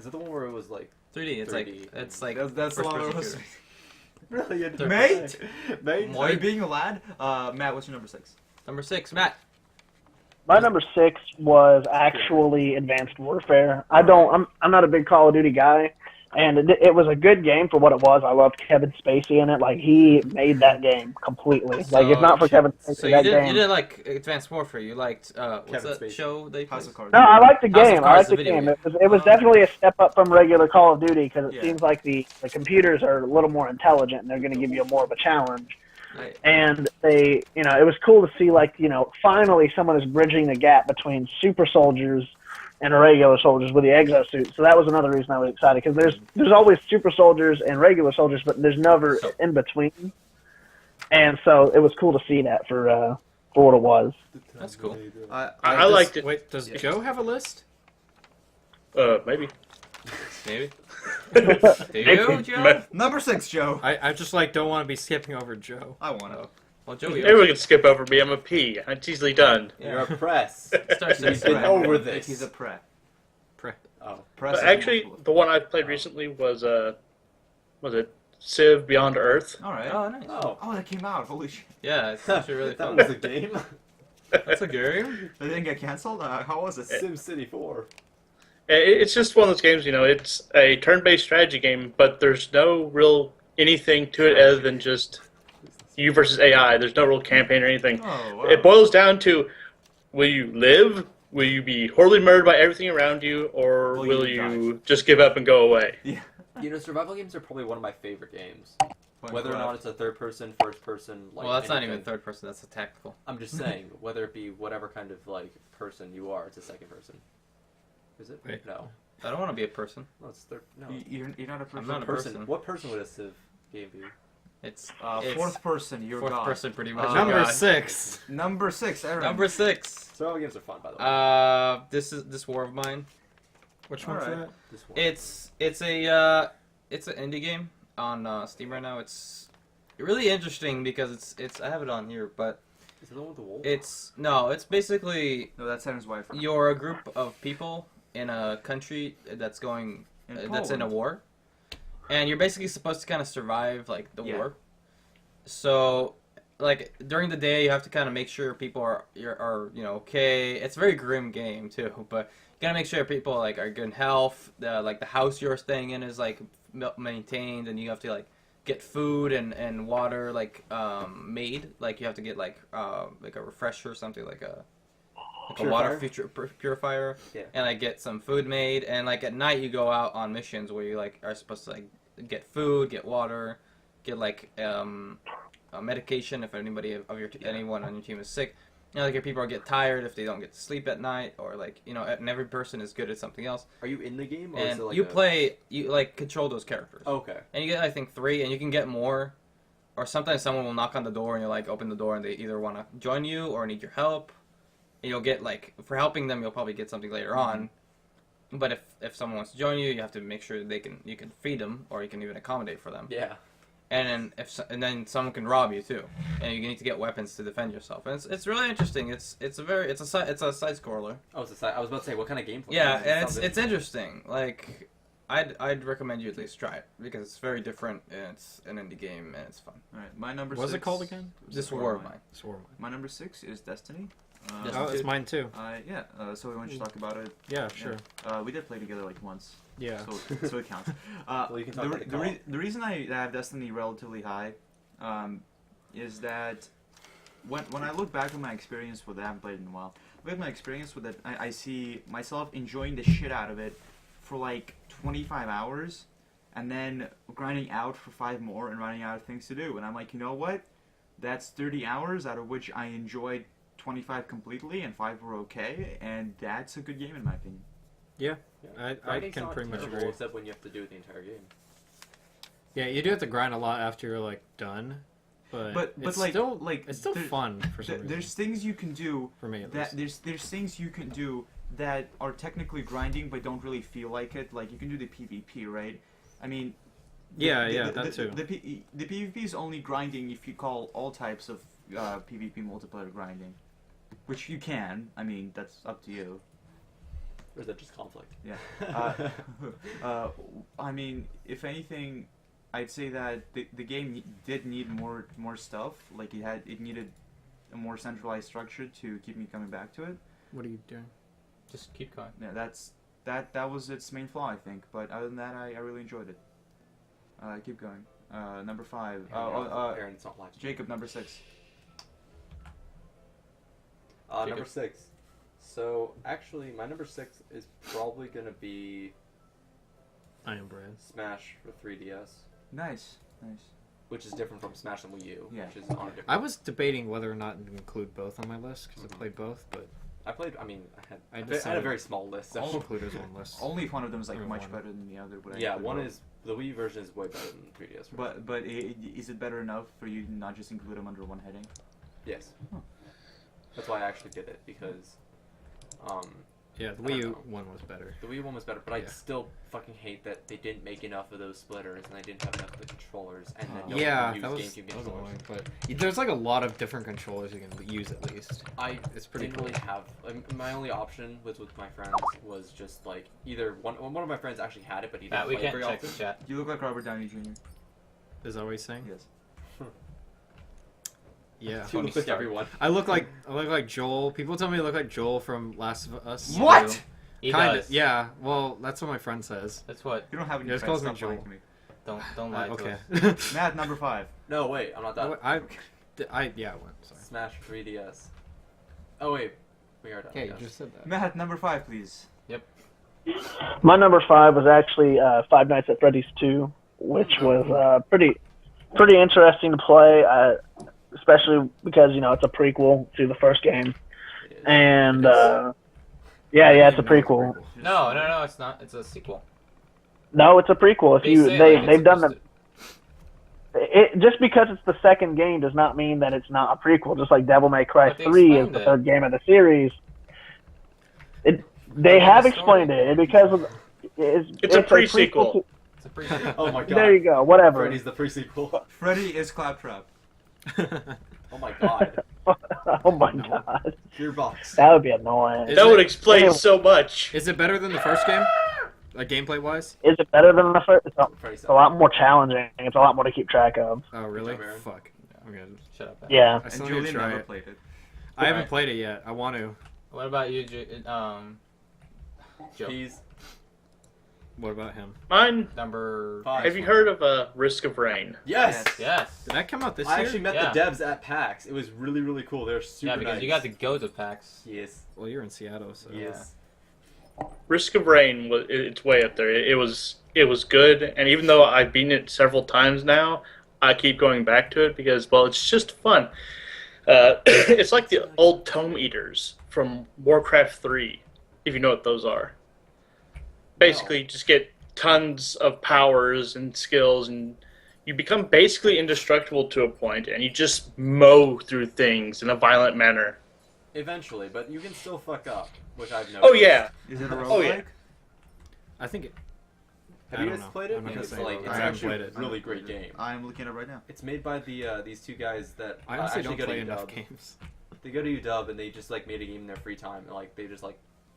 Is it the one where it was like 3D? It's 3D. like That's the first one person where shooter. Really? Mate! Mate? Are you being a lad? Matt, what's your number 6? Number 6, Matt. My number 6 was actually Advanced Warfare. I'm not a big Call of Duty guy, and it was a good game for what it was. I loved Kevin Spacey in it. Like, he made that game completely. Like, if not for Kevin Spacey, So that you game. didn't like Advanced Warfare. You liked what's Kevin that Spacey. show they House played? of Cards. No, I liked the House of game. I Cards, liked the the video game. game. It was definitely a step up from regular Call of Duty because it Yeah. seems like the computers are a little more intelligent and they're going to give you more of a challenge. Right. And they, it was cool to see, like, finally someone is bridging the gap between super soldiers and regular soldiers with the exosuit. So that was another reason I was excited, because there's always super soldiers and regular soldiers, but there's never in between. And so it was cool to see that for what it was. That's cool. I liked it. Wait, does Joe have a list? Maybe. Maybe. Do you, Joe? Number 6, Joe. I just don't want to be skipping over Joe. I want to. Well, Joey. Everyone can skip over me. I'm a P. It's easily done. You're a press. Start You've saying been over this. He's a pre. Oh. Press. But actually, the one I played recently was it Civ Beyond Earth? All right. Oh, nice. Oh, that came out. Holy shit. Yeah, it's actually really That fun. was a game? That's a game. They didn't get canceled? How was it? SimCity 4. It's just one of those games, it's a turn-based strategy game, but there's no real anything to it other than just you versus AI. There's no real campaign or anything. Oh, wow. It boils down to, will you live? Will you be horribly murdered by everything around you? Or will you just give up and go away? Yeah. Survival games are probably one of my favorite games. Point Whether or correct. not it's a third person, first person, like Well, that's not anything. even third person. That's a tactical. I'm just saying, whether it be whatever kind of person you are, it's a second person. Is it? Wait. No. I don't want to be a person. No, it's third. No. You're not a person. I'm not a person. person. What person would a Civ game be? It's fourth person. You're fourth God. person, pretty much. Number God. 6. Number 6, Aaron. Number 6. Survival games are fun, by the way. This war of mine. Which All one's right. that? This one. It's an indie game on Steam right now. It's really interesting because it's I have it on here, but Is it the one with the wolf? it's basically No, that's Aaron's wife. you're a group of people in a country that's going that's in a Poland. war, and you're basically supposed to kind of survive the Yeah. war. So during the day, you have to kind of make sure people are okay. It's a very grim game too, but you gotta make sure people are good in health. The house you're staying in is maintained, and you have to get food and water made. You have to get a refresher or something a water purifier, Yeah. and get some food made. And at night you go out on missions where you are supposed to get food, get water, get medication if anybody of your anyone on your team is sick. Your people get tired if they don't get to sleep at night, or and every person is good at something else. Are you in the game? Or And is it you control those characters. Okay. And you get, I think, 3, and you can get more. Or sometimes someone will knock on the door, and you open the door, and they either want to join you or need your help. And you'll get, for helping them, you'll probably get something later on. But if someone wants to join you, you have to make sure you can feed them, or you can even accommodate for them. Yeah. And then someone can rob you too, and you need to get weapons to defend yourself. And it's really interesting. It's a side scroller. Oh, it's a side. I was about to say, what kind of gameplay? Yeah, is it? and Sounds it's interesting. I'd recommend you at least try it because it's very different and it's an indie game and it's fun. All right, my number 6. What's it called again? This War of Mine. My number 6 is Destiny. Destiny. Oh, it's mine too. Yeah. So we want to talk about it. Yeah, sure. We did play together once. Yeah. So it counts. Well, you can talk about the co-op. The reason I have Destiny relatively high is that when I look back on my experience with it, I haven't played it in a while. With my experience with it, I see myself enjoying the shit out of it for 25 hours, and then grinding out for 5 more and running out of things to do. And I'm like, you know what? That's 30 hours out of which I enjoyed 25 completely, and 5 were okay, and that's a good game in my opinion. Yeah, Yeah. I Grinding's can not pretty much terrible, agree. except when you have to do it the entire game. Yeah, you do have to grind a lot after you're done, but it's still it's still fun for some reason. There's things you can do For me, at that least. there's things you can do that are technically grinding but don't really feel like it. Like you can do the PvP, right? I mean, that too. The PvP is only grinding if you call all types of PvP multiplayer grinding, which you can. I mean, that's up to you. Or is that just conflict? Yeah. I mean, if anything, I'd say that the game did need more stuff. Like it needed a more centralized structure to keep me coming back to it. What are you doing? Just keep going. Yeah, that was its main flaw, I think. But other than that, I really enjoyed it. Keep going. Number 5. Aaron's not live. Jacob, number 6. Number 6. So actually, my number 6 is probably gonna be I am Brad. Smash for 3DS. Nice. Which is different from Smash and Wii U. Yeah. Which is on a different. I was debating whether or not to include both on my list because I played both, but I had a decided very small list. I'll So. include as one list. Only if one of them is like Or much one. better than the other. But Yeah, one is the Wii version is way better than the 3DS version. But is it better enough for you to not just include them under one heading? Yes. Huh. That's why I actually did it because, Yeah, the I Wii don't U know. one was better. the Wii one was better, but I Yeah. still fucking hate that they didn't make enough of those splitters and they didn't have enough of the controllers and that no Yeah, one that could was, use GameCube that was controllers. annoying, but there's like a lot of different controllers you can use at least. It's pretty didn't cool. really have. My only option was with my friends was just like either one of my friends actually had it, but he didn't Matt, we play it can't very check the often. chat. You look like Robert Downey Jr. Is that what he's saying? Yes. Yeah. You look like everyone. I look like Joel. People tell me I look like Joel from Last of Us. What? He Kind does. of. Yeah. Well, that's what my friend says. That's what. You don't have any Yeah, just friends. calls me Stop lying Joel. to me. Don't lie to Okay. us. Matt, number 5. No, wait, I'm not done. I went. Sorry. Smash 3DS. Oh wait, we are done. Yeah, you yes. just said that. Matt, number 5, please. My number 5 was actually Five Nights at Freddy's 2, which was pretty interesting to play, especially because it's a prequel to the first game, It is. and It yeah, it's a prequel. No, it's not. It's a sequel. No, it's a prequel. If They you say, like, it's they've done supposed it just because it's the second game does not mean that it's not a prequel. Just like Devil May Cry But they 3 is explained the it. third game of the series. They in have the explained story. it because of, It's a pre-sequel. to- It's a prequel. Oh my god. There you go. Whatever. Freddy's the pre-sequel. Freddy is Claptrap. Oh my god. Oh my No. god, Gearbox. that would be annoying. Is That would it- explain Anyway. so much. Is it better than the first game? Like gameplay wise? Is it better than the first? Freddy's It's a lot more challenging. It's a lot more to keep track of. Oh really? job, Aaron. Fuck. I'm gonna. Shut up. Matt. Yeah. I And still need to Julian try never it. played it. I haven't Alright. played it yet. I want to. What about you, Joe? He's What about him? Mine. Number 5. Have you heard of Risk of Rain? Yes. Yes. Did that come out this I year? actually met Yeah. the devs at PAX. It was really, really cool. They're super Yeah, because nice. you got to go to PAX. Yes. Well, you're in Seattle, so. Yes. Risk of Rain was it's way up there. It was good, and even though I've beaten it several times now, I keep going back to it because it's just fun. It's like the old Tome Eaters from Warcraft 3, if you know what those are. Basically, you just get tons of powers and skills, and you become basically indestructible to a point, and you just mow through things in a violent manner. Eventually, but you can still fuck up, which I've noticed. Oh yeah, Is it a roguelike? Oh, yeah. I think it. Have I you don't guys know. played it? I'm not gonna It's say like it. it's I haven't actually played it. a really great game. I'm looking at it right now. It's made by these two guys that I honestly actually don't go play to enough UW. games. They go to UW and they just like made a game in their free time. And, like they just like,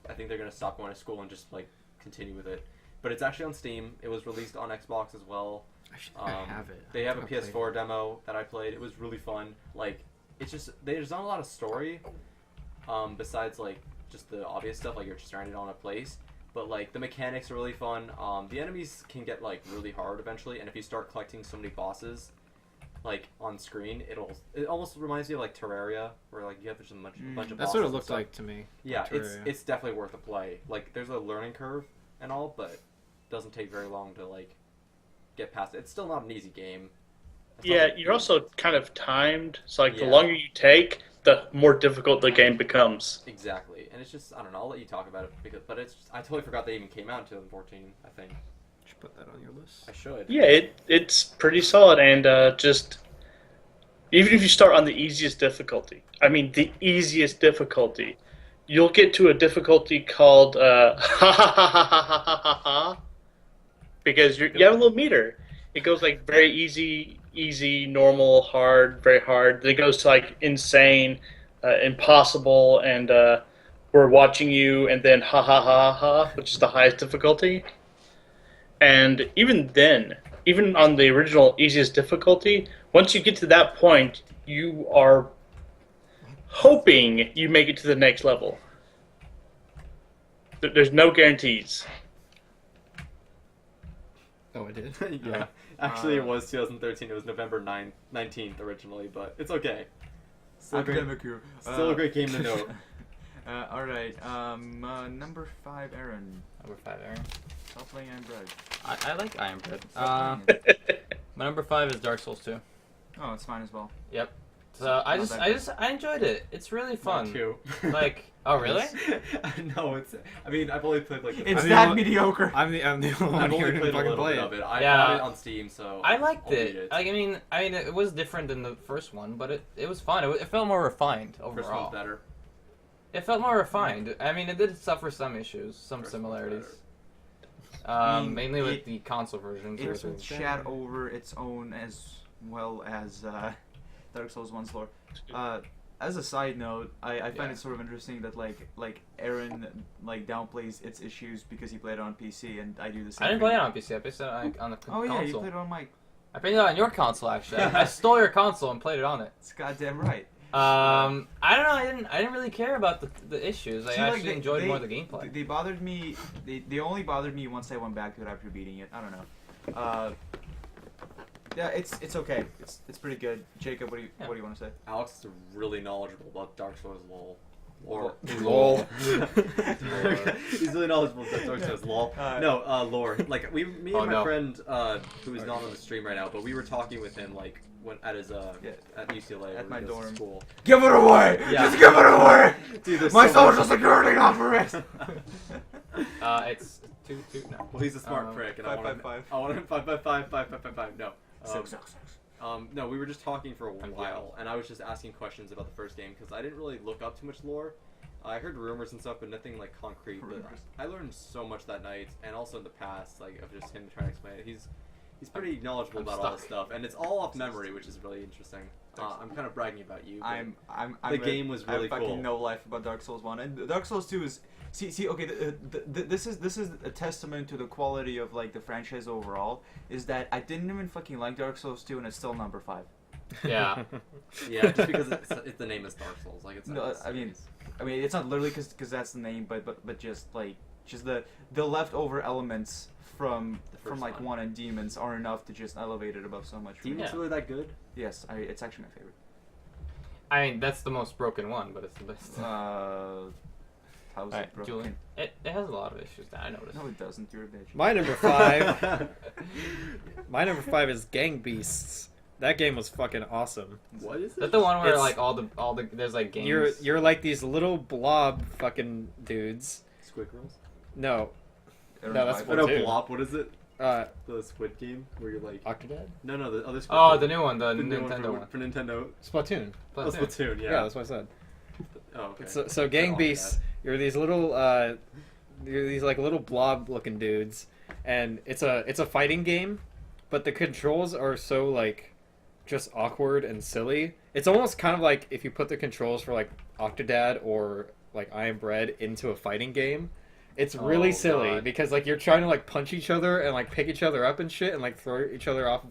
I think they're gonna stop going to school and just like continue with it. But it's actually on Steam. It was released on Xbox as well. I have it. They have a I played PS4 demo that I played. It was really fun. Like it's just there's not a lot of story, besides like just the obvious stuff like you're just stranded on a place. But like the mechanics are really fun. The enemies can get like really hard eventually, and if you start collecting so many bosses, like on screen, it almost reminds me of like Terraria, where like you have just a bunch of That's bosses what it and looked stuff. like to me. Yeah, Terraria. it's definitely worth a play. Like there's a learning curve and all, but it doesn't take very long to like get past it. It's still not an easy game. It's not yeah. like- You're also kind of timed, so like the Yeah. longer you take, the more difficult the game becomes. Exactly, and it's just I don't know. I'll let you talk about it but it's I totally forgot they even came out in 2014. I think Should put that on your list. I should. Yeah, it's pretty solid, and just even if you start on the easiest difficulty, I mean the easiest difficulty, you'll get to a difficulty called ha ha ha ha ha ha ha ha, because you have a little meter. It goes like very easy, normal, hard, very hard. Then it goes to like insane, impossible, and we're watching you, and then ha ha ha ha, which is the highest difficulty. And even then, even on the original easiest difficulty, once you get to that point, you are hoping you make it to the next level. There's no guarantees. Oh, I did. Yeah. Actually, it was 2013. It was November 19th originally, but it's okay. Still, still a great game to note. All right. Number 5, Aaron. Number 5, Aaron. Stop playing Iron Bread. I like Iron Bread. My number 5 is Dark Souls 2. Oh, it's fine as well. Yep. So I enjoyed it. It's really fun. Me too. Like, oh really? No, it's. I mean, I've only played like. It's that mediocre. I'm the only one I've here only who played a fucking little play bit it. of it. I Yeah. got it on Steam, so. I liked I'll beat it. I mean, it was different than the first one, but it was fun. It felt more refined overall. First one's better. It felt more refined. I mean, it did suffer some issues, some First one's similarities. I mean, Mainly with the console versions. It which was shat over its own as well as Dark Souls 1's lore. As a side note, I find it sort of interesting that like Aaron downplays its issues because he played it on PC, and I do the same. I didn't play it on PC. I played it on the Oh console. yeah, you played it on my. I played it on your console actually. I stole your console and played it on it. It's goddamn right. I don't know. I didn't really care about the issues. I See, actually enjoyed more the gameplay. They bothered me. They only bothered me once I went back to it after beating it. I don't know. Yeah, it's okay. It's pretty good. Jacob, what do you want to say? Alex is really knowledgeable about Dark Souls lore. Lol. He's really knowledgeable about Dark Souls lore. Lore. Like me and my friend, who is not on the stream right now, but we were talking with him like when at his at UCLA at my dorm. School. Give it away! Yeah. Just give it away! Dude, my social security number is. It's two. No. Well, he's a smart prick, and I want him 555. No. No, we were just talking for a while, and I was just asking questions about the first game because I didn't really look up too much lore. I heard rumors and stuff, but nothing like concrete. But I learned so much that night, and also in the past, like of just him trying to explain it. He's pretty knowledgeable about all this stuff, and it's all off memory, which is really interesting. I'm kind of bragging about you. The game was really cool. I fucking know life about Dark Souls 1, and Dark Souls 2 is. See. Okay, this is a testament to the quality of like the franchise overall. Is that I didn't even fucking like Dark Souls 2, and it's still number 5. Yeah. Yeah, just because the name is Dark Souls, like it's. No, I mean, it's not literally because that's the name, but just the leftover elements from like 1 and Demons are enough to just elevate it above so much. Demons really that good? Yes, it's actually my favorite. I mean, that's the most broken one, but it's the best. How's it broken? Julian, it has a lot of issues that I noticed. No, it doesn't. You're a bitch. My number 5. My number 5 is Gang Beasts. That game was fucking awesome. What is it? Is that the one where like all the there's like games? You're like these little blob fucking dudes. Squid Girls? No. No, that's What a blob? What is it? The Squid Game where you're like. Octodad? No, the other Squid. Oh, the new one, the new Nintendo one one. for Nintendo. Splatoon. Oh, Splatoon, yeah. Yeah, that's what I said. Oh, okay. So Gang Beasts, you're these little you're these like little blob looking dudes, and it's a fighting game, but the controls are so like just awkward and silly. It's almost kind of like if you put the controls for like Octodad or like I Am Bread into a fighting game. It's really silly because like you're trying to like punch each other and like pick each other up and shit and like throw each other off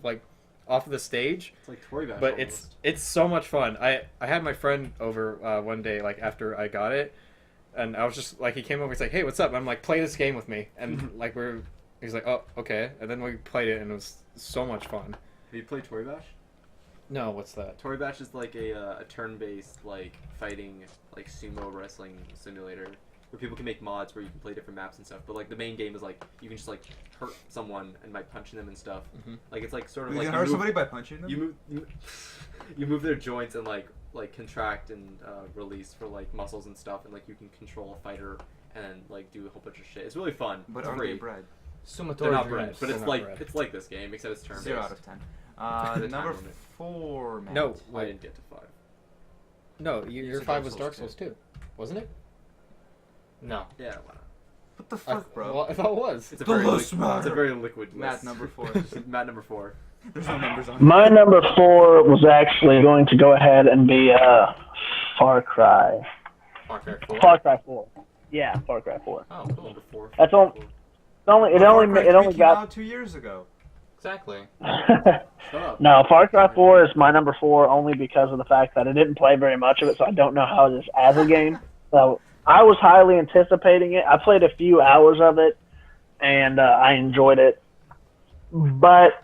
of the stage. It's like Toy Bash. But almost. it's so much fun. I had my friend over one day like after I got it, and I was just like he came over. He's like, "Hey, what's up?" And I'm like, "Play this game with me." And like he's like, "Oh, okay." And then we played it, and it was so much fun. Have you played Toy Bash? No, what's that? Toy Bash is like a turn-based like fighting like sumo wrestling simulator where people can make mods where you can play different maps and stuff. But like the main game is like you can just like hurt someone and by punching them and stuff. Mm-hmm. Like it's like sort of You like can hurt somebody by punching them. You move their joints and like contract and release for like muscles and stuff, and like you can control a fighter and like do a whole bunch of shit. It's really fun. But it's are free. they bread? They're not bread, dreams. but it's They're not like bread. it's like this game except it's turn-based. 0 out of 10. The Number time limit. 4, Matt. No, I didn't get to 5. no, your said 5 Dark was Souls Dark Souls 2, wasn't it? No. Yeah, why not? What the fuck, bro? Well, I thought it was. It's a The very list it's matter. a very liquid Matt, list. number 4. Matt number 4. There's no numbers on it. My number 4 was actually going to go ahead and be Far Cry. Far Cry 4. Far Cry 4. Yeah, Far Cry 4. Oh, cool. Number 4. That's all- It only Far Cry 3 it only came got. out 2 years ago. Exactly. Shut up. No, Far Cry 4 is my number 4 only because of the fact that I didn't play very much of it, so I don't know how it is as a game. So I was highly anticipating it. I played a few hours of it, and I enjoyed it. But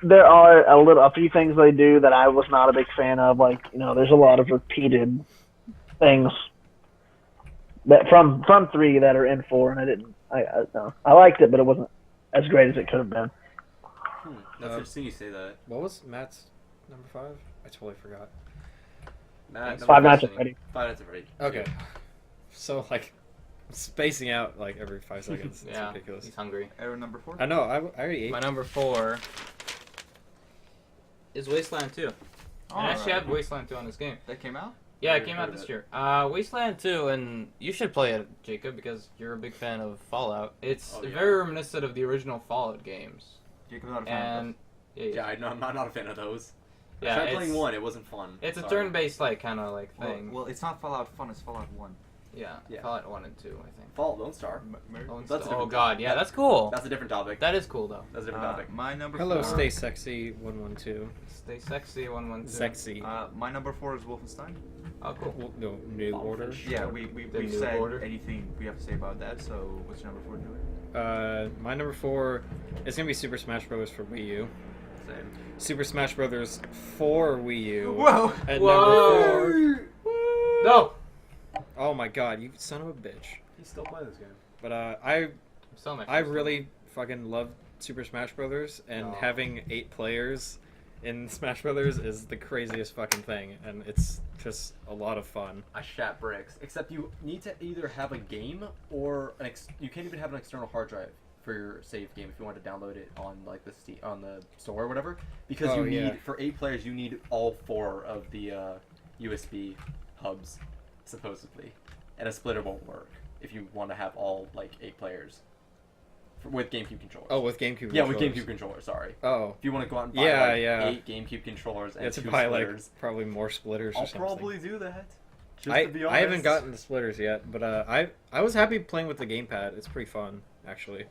there are a few things they do that I was not a big fan of. Like, there's a lot of repeated things that from 3 that are in 4, and I didn't. No. I liked it, but it wasn't as great as it could have been. That's interesting you say that. What was Matt's number 5? I totally forgot. Matt, Five number Nights at 15. Freddy's. Five Nights at Freddy's. Okay. So, like, spacing out, like, every 5 seconds. It's Yeah, ridiculous. he's hungry. Error number 4? I know, I already ate. My number 4 is Wasteland 2. I actually have Wasteland 2 on this game. That came out? Yeah, it Never came heard out of this it. year. Wasteland 2, and you should play it, Jacob, because you're a big fan of Fallout. It's Oh, yeah. very reminiscent of the original Fallout games. Jacob's not a fan of And Yeah, I'm not a fan of those. yeah, I tried it's, playing 1, it wasn't fun. it's a Sorry. turn-based like kind of like that. thing. Well, it's not Fallout Fun, it's Fallout 1. Yeah, Yeah. Fallout 1 and 2, I think. Fallout Lone Star. Oh, That's a different god, yeah, that's cool. That's a different topic. That is cool though. That's a different topic. My number Hello, 4. Stay Sexy 112. Stay sexy, 112. Sexy. My number 4 is Wolfenstein. Oh, cool. Well, no, New Order. Yeah, The we've New said Order. anything we have to say about that, so what's your number 4, Joey? My number 4 is gonna be Super Smash Bros. For Wii U. Same. Super Smash Bros. For Wii U. Whoa! At Whoa. number 4. No! Oh my god, you son of a bitch. He's still playing this game. But I'm so much. I really fucking love Super Smash Brothers, and No. having 8 players in Smash Brothers is the craziest fucking thing, and it's just a lot of fun. I shat bricks. Except you need to either have a game or you can't even have an external hard drive for your save game if you want to download it on like on the store or whatever. Because Oh, you need yeah. for 8 players you need all 4 of the USB hubs supposedly, and a splitter won't work if you want to have all like 8 players with GameCube controllers. Oh, with GameCube yeah, with controllers. GameCube controllers. Sorry. Oh, If you want to go out and buy Yeah, like, yeah. 8 GameCube controllers you and have to 2 buy splitters, like probably more splitters or I'll something. probably do that. Just I to be I haven't honest. gotten the splitters yet, but I was happy playing with the gamepad. It's pretty fun actually.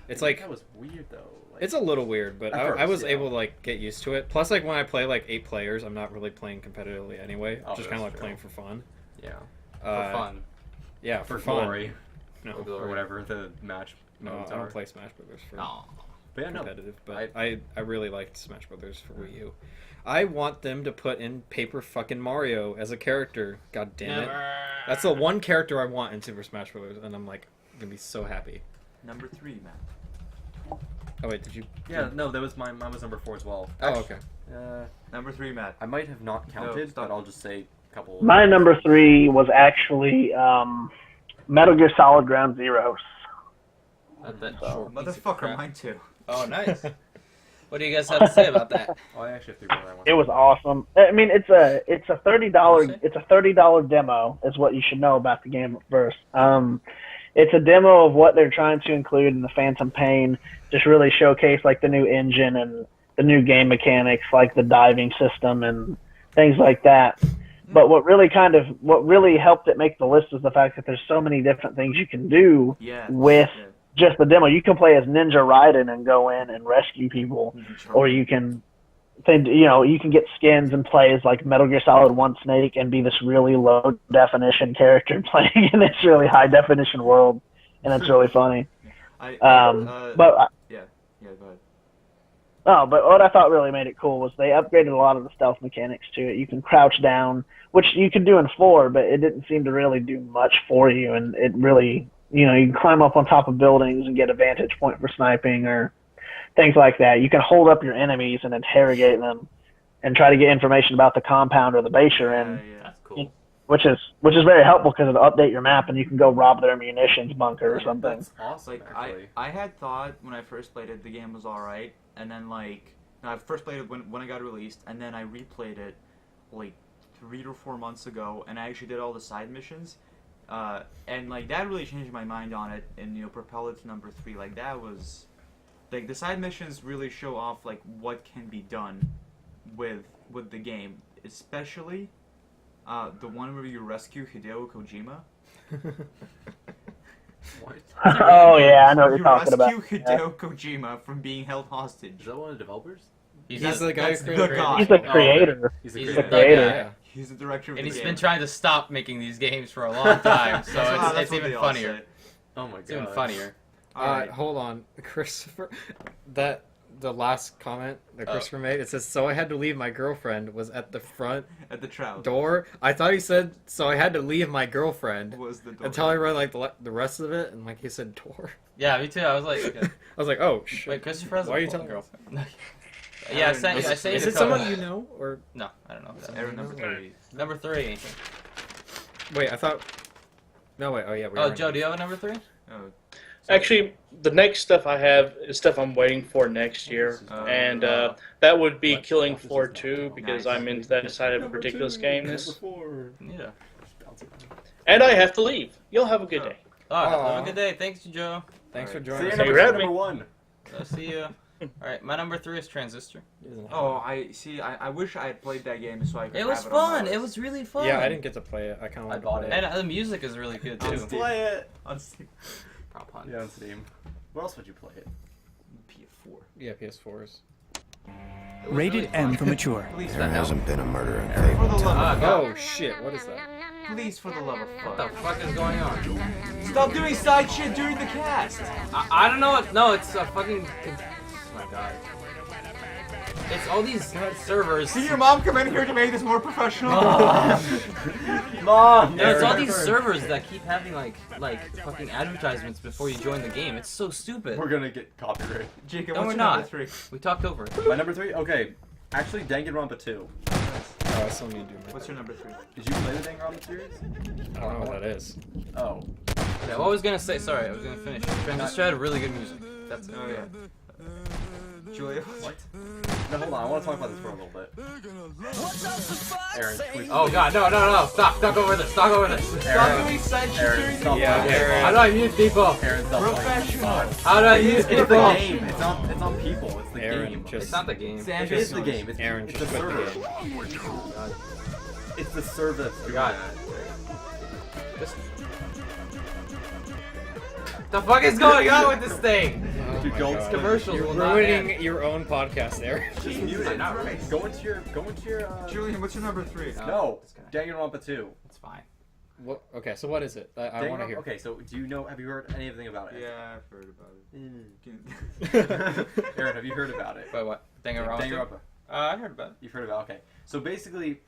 It's like that was weird though. Like, it's a little weird, but At I first, was yeah. able to like get used to it. Plus, like when I play like 8 players, I'm not really playing competitively anyway. Oh, Just kind of that's like true. playing for fun. Yeah. For Uh, fun. Yeah, for fun. glory No, For glory. or whatever the match. no, modes I don't are. play Smash Brothers for Oh. But yeah, no. competitive. But I really liked Smash Brothers for Wii U. I want them to put in Paper fucking Mario as a character. God damn it. That's the one character I want in Super Smash Bros. And I'm like gonna be so happy. Number 3, Matt. Oh wait, did you? Yeah, no, that was mine was number 4 as well. Oh okay. Number 3, Matt. I might have not counted, stop. but I'll just say a couple. My number 3 was actually Metal Gear Solid Ground Zeroes. That So- short piece of Motherfucker, crap. mine too. Oh, nice. What do you guys have to say about that? Oh, I actually have to go that one. It was awesome. I mean, it's a $30 demo is what you should know about the game first. It's a demo of what they're trying to include in the Phantom Pain. Just really showcase like the new engine and the new game mechanics, like the diving system and things like that. But what really helped it make the list is the fact that there's so many different things you can do Yeah. with Yeah. just the demo. You can play as Ninja Raiden and go in and rescue people, or you can, you can get skins and play as like Metal Gear Solid 1 Snake and be this really low definition character playing in this really high definition world, and it's really funny. But yeah, go ahead. but what I thought really made it cool was they upgraded a lot of the stealth mechanics to it. You can crouch down, which you could do in 4, but it didn't seem to really do much for you, and it really, you can climb up on top of buildings and get a vantage point for sniping or things like that. You can hold up your enemies and interrogate them and try to get information about the compound or the base you're in, Yeah. That's cool. which is very helpful because it'll update your map and you can go rob their munitions bunker or something. That's awesome, Like actually. I had thought when I first played it the game was alright, and then I first played it when it got released, and then I replayed it like 3 or 4 months ago, and I actually did all the side missions, and like that really changed my mind on it, and propelled it to number 3. Like that was like the side missions really show off like what can be done with the game, especially The one where you rescue Hideo Kojima. What? Oh yeah, I know what you're You talking about. rescue Hideo Kojima from being held hostage. Is that one of the developers? He's the guy That's who the created guy. He's the Oh, creator. He's a He's creator. the creator. Yeah. He's the director of And the he's game. been trying to stop making these games for a long time, so That's it's what even they all funnier. say. Oh my god. It's even funnier. Alright. Hold on, Christopher. The last comment that Oh. Christopher made, it says, "So I had to leave my girlfriend was at the front At the trout. door." I thought he said, "So I had to leave my girlfriend." Was the door. Until I read like the rest of it, and like he said door. Yeah, me too. I was like, okay. I was like, "Oh shit!" Wait, Christopher has Why are a you full telling girlfriend. Yeah, I sent you. I sent you Is the it someone cover. you know or No, I don't know. Aaron, number 3. Number 3. wait? I thought. No wait. Oh yeah. Oh, Joe, do you have a number 3? Oh. Actually, the next stuff I have is stuff I'm waiting for next year, and that would be Killing Floor 2 because I'm into that side of ridiculous games. Yeah. And I have to leave. You'll have a good day. All right, have Aw. a good day. Thanks, Joe. Thanks for See joining you us. Thank you number, for having number me. one. I'll see you. All right, my number 3 is Transistor. Oh, I see. I wish I had played that game so I could. It was have on my fun. It list. was really fun. Yeah, I didn't get to play it. I kind of wanted to bought play it. And the music is really good On too. Steam. Play it. On Steam. Prop hunt. Yeah, on Steam. Where else would you play it? PS4. Yeah, PS4s. Rated M for mature. Please, There hasn't been a murder in for the Fable. love Ah, of go. Oh shit! What is that? Please, for the love of What the fuck. fuck is going on? Stop doing side shit during the cast. I don't know what. No, it's a fucking. Oh my god. It's all these servers. Did your mom come in here to make this more professional? Mom! No, it's all these servers that keep having like fucking advertisements before you join the game. It's so stupid. We're gonna get copyright. Jacob, No, what's we're your number not. 3? We talked over it. My number 3? Okay. Actually, Danganronpa 2. Oh, I still need to do my. What's your number 3? Did you play the Danganronpa series? I don't know what that is. Oh. Yeah, what I was gonna say. Sorry, I was gonna finish. Transistor had really good music. That's it. Oh yeah. Julia. What? No, hold on. I want to talk about this for a little bit. Aaron, please. Oh god, no, stop over this, stop over this. Stop doing side shit Aaron, during stop the Yeah, playing. Aaron. How do I mute people? Aaron, stop Professional. How do I mute It's the people? game. It's not people. It's the Aaron, game. just- It's not the game. Sam It is the game. It's, Aaron, it's just the quit the server. game. It's the service. God. The fuck is going on with this thing? Oh Dude, my don't God. Commercials You're will not ruining end. your own podcast there. Just mute it. Not right. Go into your. Julian, what's your number 3? No. It's gonna- Danganronpa 2. It's fine. What? Okay, so what is it? I want to hear. Okay, so do you know? Have you heard anything about it? Yeah, I've heard about it. Aaron, have you heard about it? Wait, what? Danganronpa? Danganronpa. I heard about it. You've heard about it. Okay. So basically,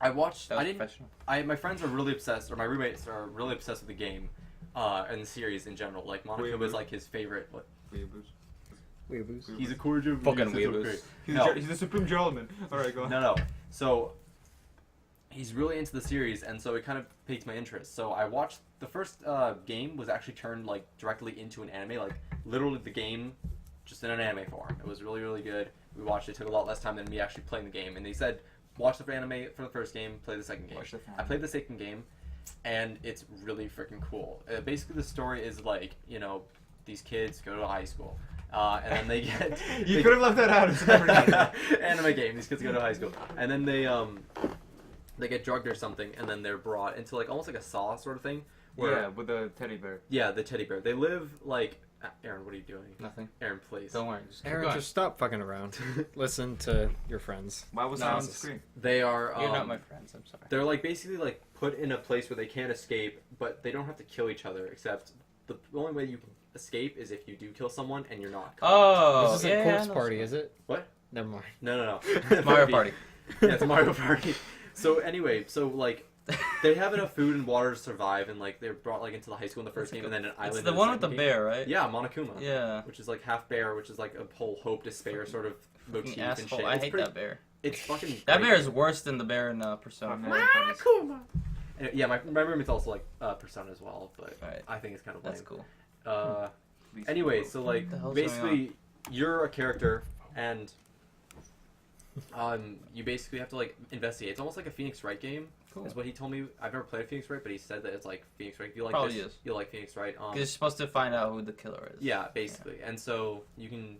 I watched. That I was didn't. professional. My friends are really obsessed, or my roommates are really obsessed with the game, and the series in general. Like Monaco was like his favorite. What? Weeaboos. He's a cordial. Fucking he's weeaboos. okay. He's, No. he's the supreme gentleman. Alright, go on. No. So he's really into the series, and so it kind of piqued my interest. So I watched the first game was actually turned like directly into an anime, like literally the game, just in an anime form. It was really really good. We watched it. Took a lot less time than me actually playing the game, and they said watch the anime for the first game, play the second game. Watch the I played the second game, and it's really freaking cool. Basically, the story is like these kids go to high school. And then they get. You could have left that out. It's never anime game. These kids go to high school, and then they get drugged or something, and then they're brought into like almost like a Saw sort of thing. Yeah, with the teddy bear. Yeah, the teddy bear. They live like. Aaron, what are you doing? Nothing. Aaron, please. Don't worry. Just keep Aaron, going. just stop fucking around. Listen to your friends. Why was No, that on the it's- screen? They are. You're not my friends. I'm sorry. They're like basically like put in a place where they can't escape, but they don't have to kill each other. Except the only way you can escape is if you do kill someone and you're not. Caught. Oh, This isn't yeah, Corpse I know Party, some- is it? What? Never mind. No. It's Mario Party. Yeah, it's a Mario Party. So anyway, like they have enough food and water to survive, and like they're brought like into the high school in the first game, and then an island. It's the in one with the second game. bear, right? Yeah, Monokuma. Yeah. Which is like half bear, which is like a whole hope despair sort of motif Fucking and asshole. shit. I It's hate pretty- that bear. It's fucking. That great. bear is worse than the bear in Persona. And, yeah, my roommate's also like Persona as well, but Right. I think it's kind of lame. That's cool. Anyway, so like the hell's going basically you're a character and you basically have to like investigate. It's almost like a Phoenix Wright game. Cool. Is what he told me. I've never played a Phoenix Wright, but he said that it's like Phoenix Wright. If you like Probably this, is. you'll like Phoenix Wright. 'Cause you're supposed to find out who the killer is. Yeah, basically. And so you can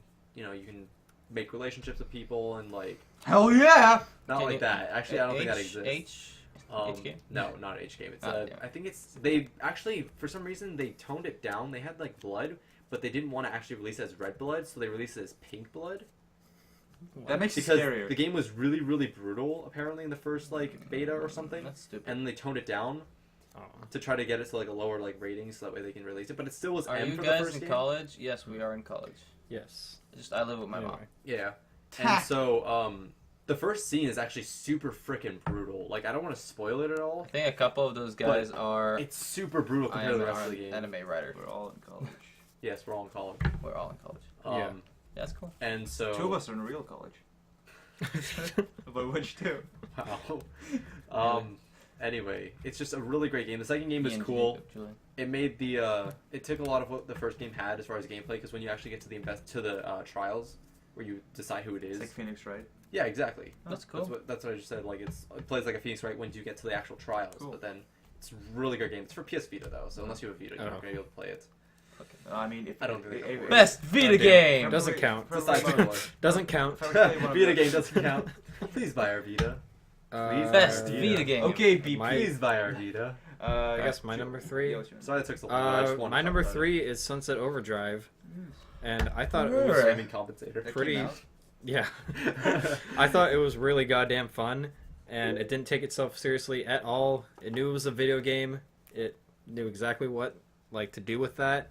make relationships with people and like Hell yeah! not Can like you- that. Actually, I don't think that exists. H game? No, not an H game. It's Oh, yeah. I think it's they actually for some reason they toned it down. They had like blood, but they didn't want to actually release it as red blood, so they released it as pink blood. That makes it Because scarier. the game was really really brutal apparently in the first like beta or something, That's stupid. and then they toned it down Oh. to try to get it to like a lower like rating, so that way they can release it. But it still was Are M you for the guys first in game. college? Yes, we are in college. Yes. Just I live with my mom. Anyway. Yeah, and so the first scene is actually super freaking brutal. Like I don't want to spoil it at all. I think a couple of those guys are It's super brutal compared to the rest of the game. anime writers. We're all in college. Yes, we're all in college. We're all in college. Yeah. Yeah, That's cool. and so 2 of us are in real college. But which 2? Wow. Anyway, it's just a really great game. The second game was Ian cool. Jacob, Julian. It made the it took a lot of what the first game had as far as gameplay, because when you actually get to the trials where you decide who it is. It's like Phoenix, right? Yeah, exactly. That's cool. That's what I just said. Like it plays like a Phoenix right when you get to the actual trials, Cool. but then it's a really good game. It's for PS Vita though, so unless you have a Vita, you're Oh. not gonna be able to play it. I mean, if I don't think they go for it. Best Vita game. Doesn't count. It's a side scroller. Doesn't count. Vita game doesn't count. Please buy our Vita. Best Yeah. Vita game. Okay, BP. My- Please buy our Vita. I guess my number 3. Yeah, what's yours? Sorry that took so long. I just wanted My to number talk about 3 is Sunset Overdrive, and I thought it it. was Flaming compensator. That pretty. came out? Yeah, I thought it was really goddamn fun, and it didn't take itself seriously at all. It knew it was a video game. It knew exactly what like to do with that,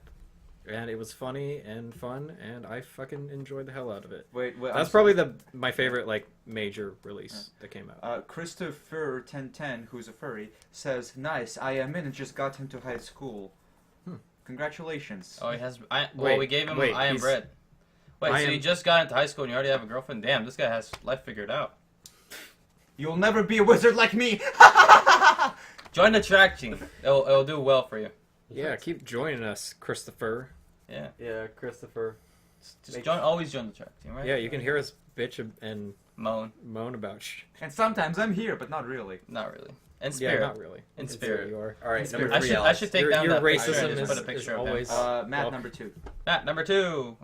and it was funny and fun, and I fucking enjoyed the hell out of it. Wait, That's probably my favorite like major release that came out. Christopher 1010, who's a furry, says, "Nice. I am in and just got into high school. Congratulations." Oh, he has. Well, Wait, we gave him wait, I Am he's- Bread. Wait, I so Am- you just got into high school and you already have a girlfriend? Damn, this guy has life figured out. You'll never be a wizard like me. Join the track team. It'll do well for you. Yeah, keep joining us, Christopher. Yeah. Yeah, Christopher. Just always join the track team, right? Yeah, you can hear us bitch and Moan. moan about And sometimes I'm here, but not really. Not really. In Yeah, spirit. not really. In spirit. You are. All right, In number spirit. 3. I should take Your- down your that picture racism and just is- put a picture is of always- him. Matt, Well- number 2. Matt, number 2.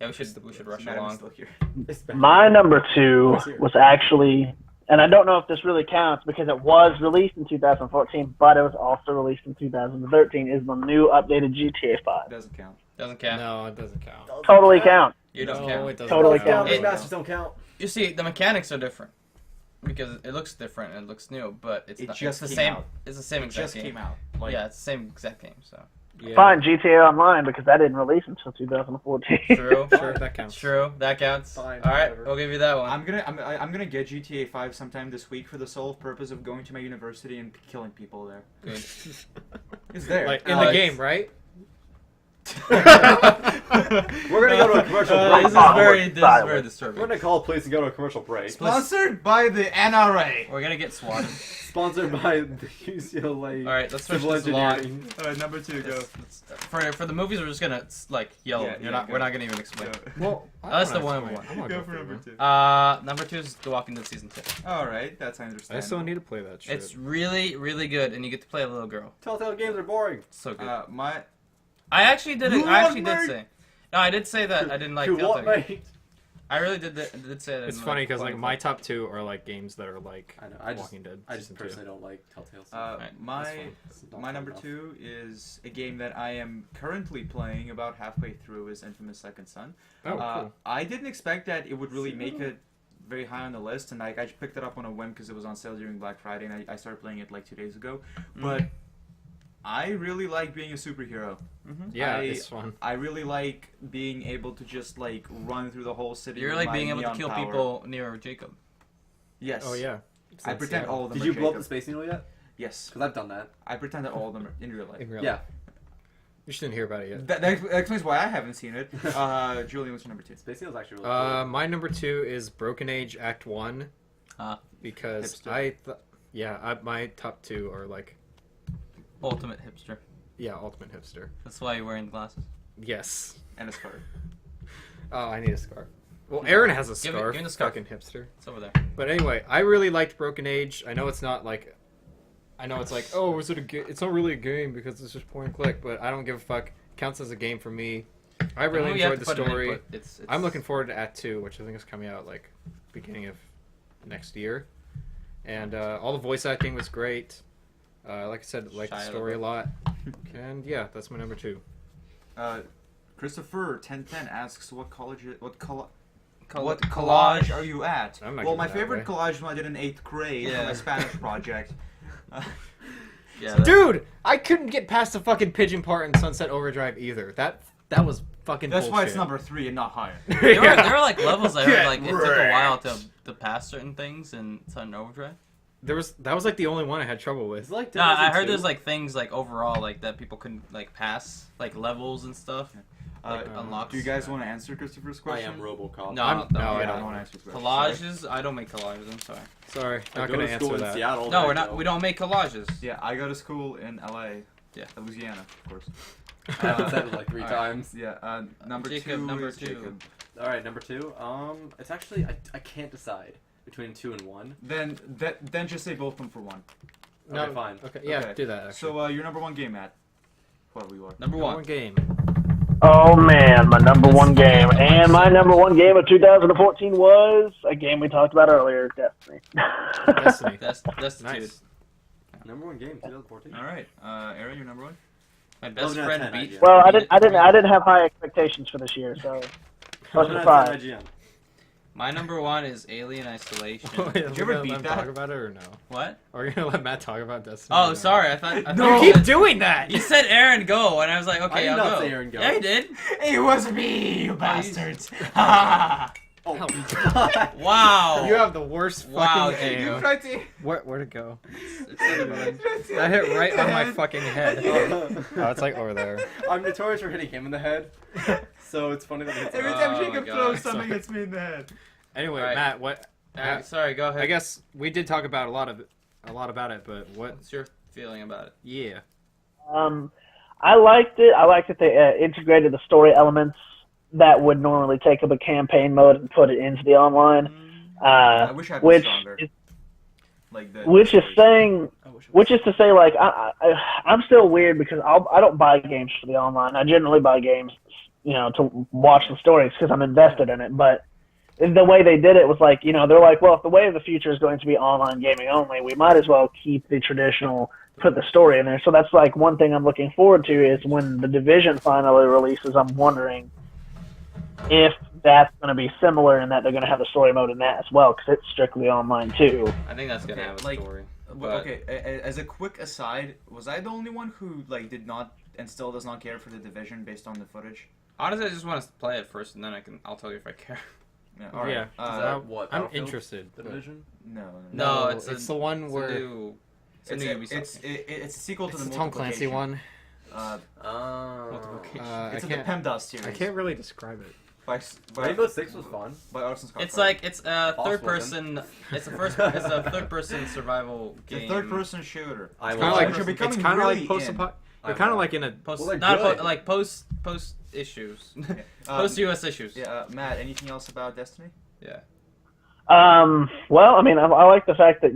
Yeah, we should rush Matt, I'm along. still here. My number 2 was actually, and I don't know if this really counts because it was released in 2014, but it was also released in 2013, is the new updated GTA 5. Doesn't count. Doesn't count. No, it doesn't count. Totally count. You don't No, count. it doesn't Totally count. count. These masters don't count. You see, the mechanics are different because it looks different and it looks new, but it's It not, just it's the came same. out. It's the same It exact just game. came out. Like, Yeah, it's the same exact game. So Yeah. Fine, GTA Online, because that didn't release until 2014. true. Sure, that counts. True. That counts. Fine, All right, whatever. we'll give you that one. I'm gonna get GTA 5 sometime this week for the sole purpose of going to my university and killing people there. Good. It's there. Like in Oh, the it's- game, right? We're gonna go to a commercial break. This is very We're disturbing. gonna call the police and go to a commercial break. Sponsored by the NRA. We're gonna get swatted. Sponsored by the UCLA. All right, let's switch Civil this along. Engineering. Alright, number 2, go. For the movies, we're just gonna like yell. Yeah, We're go. not gonna even explain. Well, That's the one. Go for number 2. Number 2 is The Walking Dead season 2. Alright, that's understandable. I still need to play that shit. It's really, really good, and you get to play a little girl. Telltale games are boring. So good. My I actually did. You I actually want did me? say. No, I did say that I didn't like To Telltale. what, mate? I really did say that. I It's didn't funny because like Walking my Dead. top 2 are like games that are like I know. I just, Walking Dead I just season 2. personally don't like Telltale. So Right, that's my fine. it's not my fun number enough. 2 is a game that I am currently playing about halfway through, is Infamous Second Son. Oh, cool. I didn't expect that it would really make it very high on the list, and like I just picked it up on a whim because it was on sale during Black Friday, and I started playing it like 2 days ago. But I really like being a superhero. Yeah, I- it's fun. I really like being able to just like run through the whole city. You're with like my being able to neon kill power. people near Jacob. Yes. Oh yeah. I pretend all of them Did are you blow up Jacob. the Space Needle yet? Yes. Because I've done that. I pretend that all of them are in real life. In real Yeah. life. You shouldn't hear about it yet. That explains why I haven't seen it. Julian, what's your number 2? Space Needle's actually really cool. My number 2 is Broken Age Act 1. Because Hipster. my top 2 are like Ultimate hipster. ultimate hipster. That's why you're wearing glasses. Yes. And a scarf. Oh, I need a scarf. Well, Aaron has a Give me- scarf. give me the scarf. Fucking hipster. It's over there. But anyway, I really liked Broken Age. I know it's not like, I know it's like, oh, is it a game? It's not really a game because it's just point and click. But I don't give a fuck. It counts as a game for me. I really You have enjoyed to the put an story. input. I'm I'm looking forward to Act 2, which I think is coming out like beginning of next year. and all the voice acting was great. Like I said, I liked the Shia story a LaBeouf. lot, and yeah, that's my number 2. Christopher 1010 asks, what college Collage. are you at? I'm not Well, giving my that favorite away. collage one I did in 8th grade for Yeah. my Spanish project. Yeah, Dude, I couldn't get past the fucking pigeon part in Sunset Overdrive either. That was fucking That's why it's bullshit. number 3 and not higher. there were like levels I heard like it took a Right. while to pass certain things in Sun Overdrive. That was like the only one I had trouble Is with. it like No, I Division heard 2? there's like things like overall like that people couldn't like pass like levels and stuff. Like unlocks. Do you guys want to answer Christopher's I question? am RoboCop. No, I I don't. don't want to answer his question. Collages? I don't make collages. I'm sorry. Sorry, I not go gonna to school answer in that. Seattle. No, there we're you not. go. We don't make collages. Yeah, I go to school in LA. Yeah. Louisiana, of course. I said it like 3 Alright. times. Yeah, number Jacob, 2 number is 2. Jacob. All right, number 2. It's actually I can't decide between 2 and 1. Then just say both of them for 1. Okay, fine. Okay, yeah, Okay. do that. Actually. So your number 1 game, Matt. Whatever you are. Number One one. game. Oh man, my number one game. And my number one game of 2014 was a game we talked about earlier, Destiny. Destiny. That's Nice. Number 1 game 2014. All right, Aaron, your number 1. My best 11 out of friend 10 beat. IGN. Well, I beat didn't it. I didn't have high expectations for this year, so plus 11 a out of 10 5. IGN. My number one is Alien Isolation. Did you ever Let beat him that? talk about it or no? What? Are you gonna let Matt talk about Destiny? Oh, or no? sorry. I thought No, you keep doing that. You said Aaron go, and I was like, okay, I did I'll not go. say Aaron go. Yeah, you did. It was me, you bastards. Oh, Wow. You have the worst Wow, fucking dude. aim. You tried to. Where'd it go? It's annoying. That hit right on my fucking head. Oh, it's like over there. I'm notorious for hitting him in the head, so it's funny that it's Every Oh time my Jacob God. throws something, Sorry. it's me in the head. Anyway, Alright. Matt, what? Sorry, go ahead. I guess we did talk about a lot about it, but what? What's your feeling about it? Yeah. I liked it. I liked that they integrated the story elements that would normally take up a campaign mode and put it into the online. I wish I had been Which stronger. is, Like the. which is saying, I wish it was- which is to say, like I'm still weird because I don't buy games for the online. I generally buy games, to watch the stories because I'm invested in it. But the way they did it was like, they're like, well, if the way of the future is going to be online gaming only, we might as well keep the traditional, put the story in there. So that's like one thing I'm looking forward to is when the Division finally releases, I'm wondering if that's going to be similar in that they're going to have the story mode in that as well because it's strictly online too. I think that's gonna Okay, have a like, story. Well, okay, as a quick aside, was I the only one who did not and still does not care for the Division based on the footage? Honestly, I just want to play it first, and then I'll tell you if I care. Yeah. All right. Yeah. Is that what? I'm Battlefield? interested. The but- Division? No. No, it's the one It's a where new. It's a new Ubisoft. It's a sequel to it's the the Tom Clancy Multiplication. one. Multiplication. I It's a can't. Dependus series. I can't really describe it. by Rainbow Six was fun. by Arson Scott It's Card. like it's a Boss third wasn't. person. It's a third person survival It's a game. third-person shooter. I It's will. kind of Which like you're becoming it's kind of really like post. in. They're kind of like in a. Post, Well, they're not good. like post issues. Um, Post US issues. Yeah, Matt. Anything else about Destiny? Yeah. Well, I mean, I like the fact that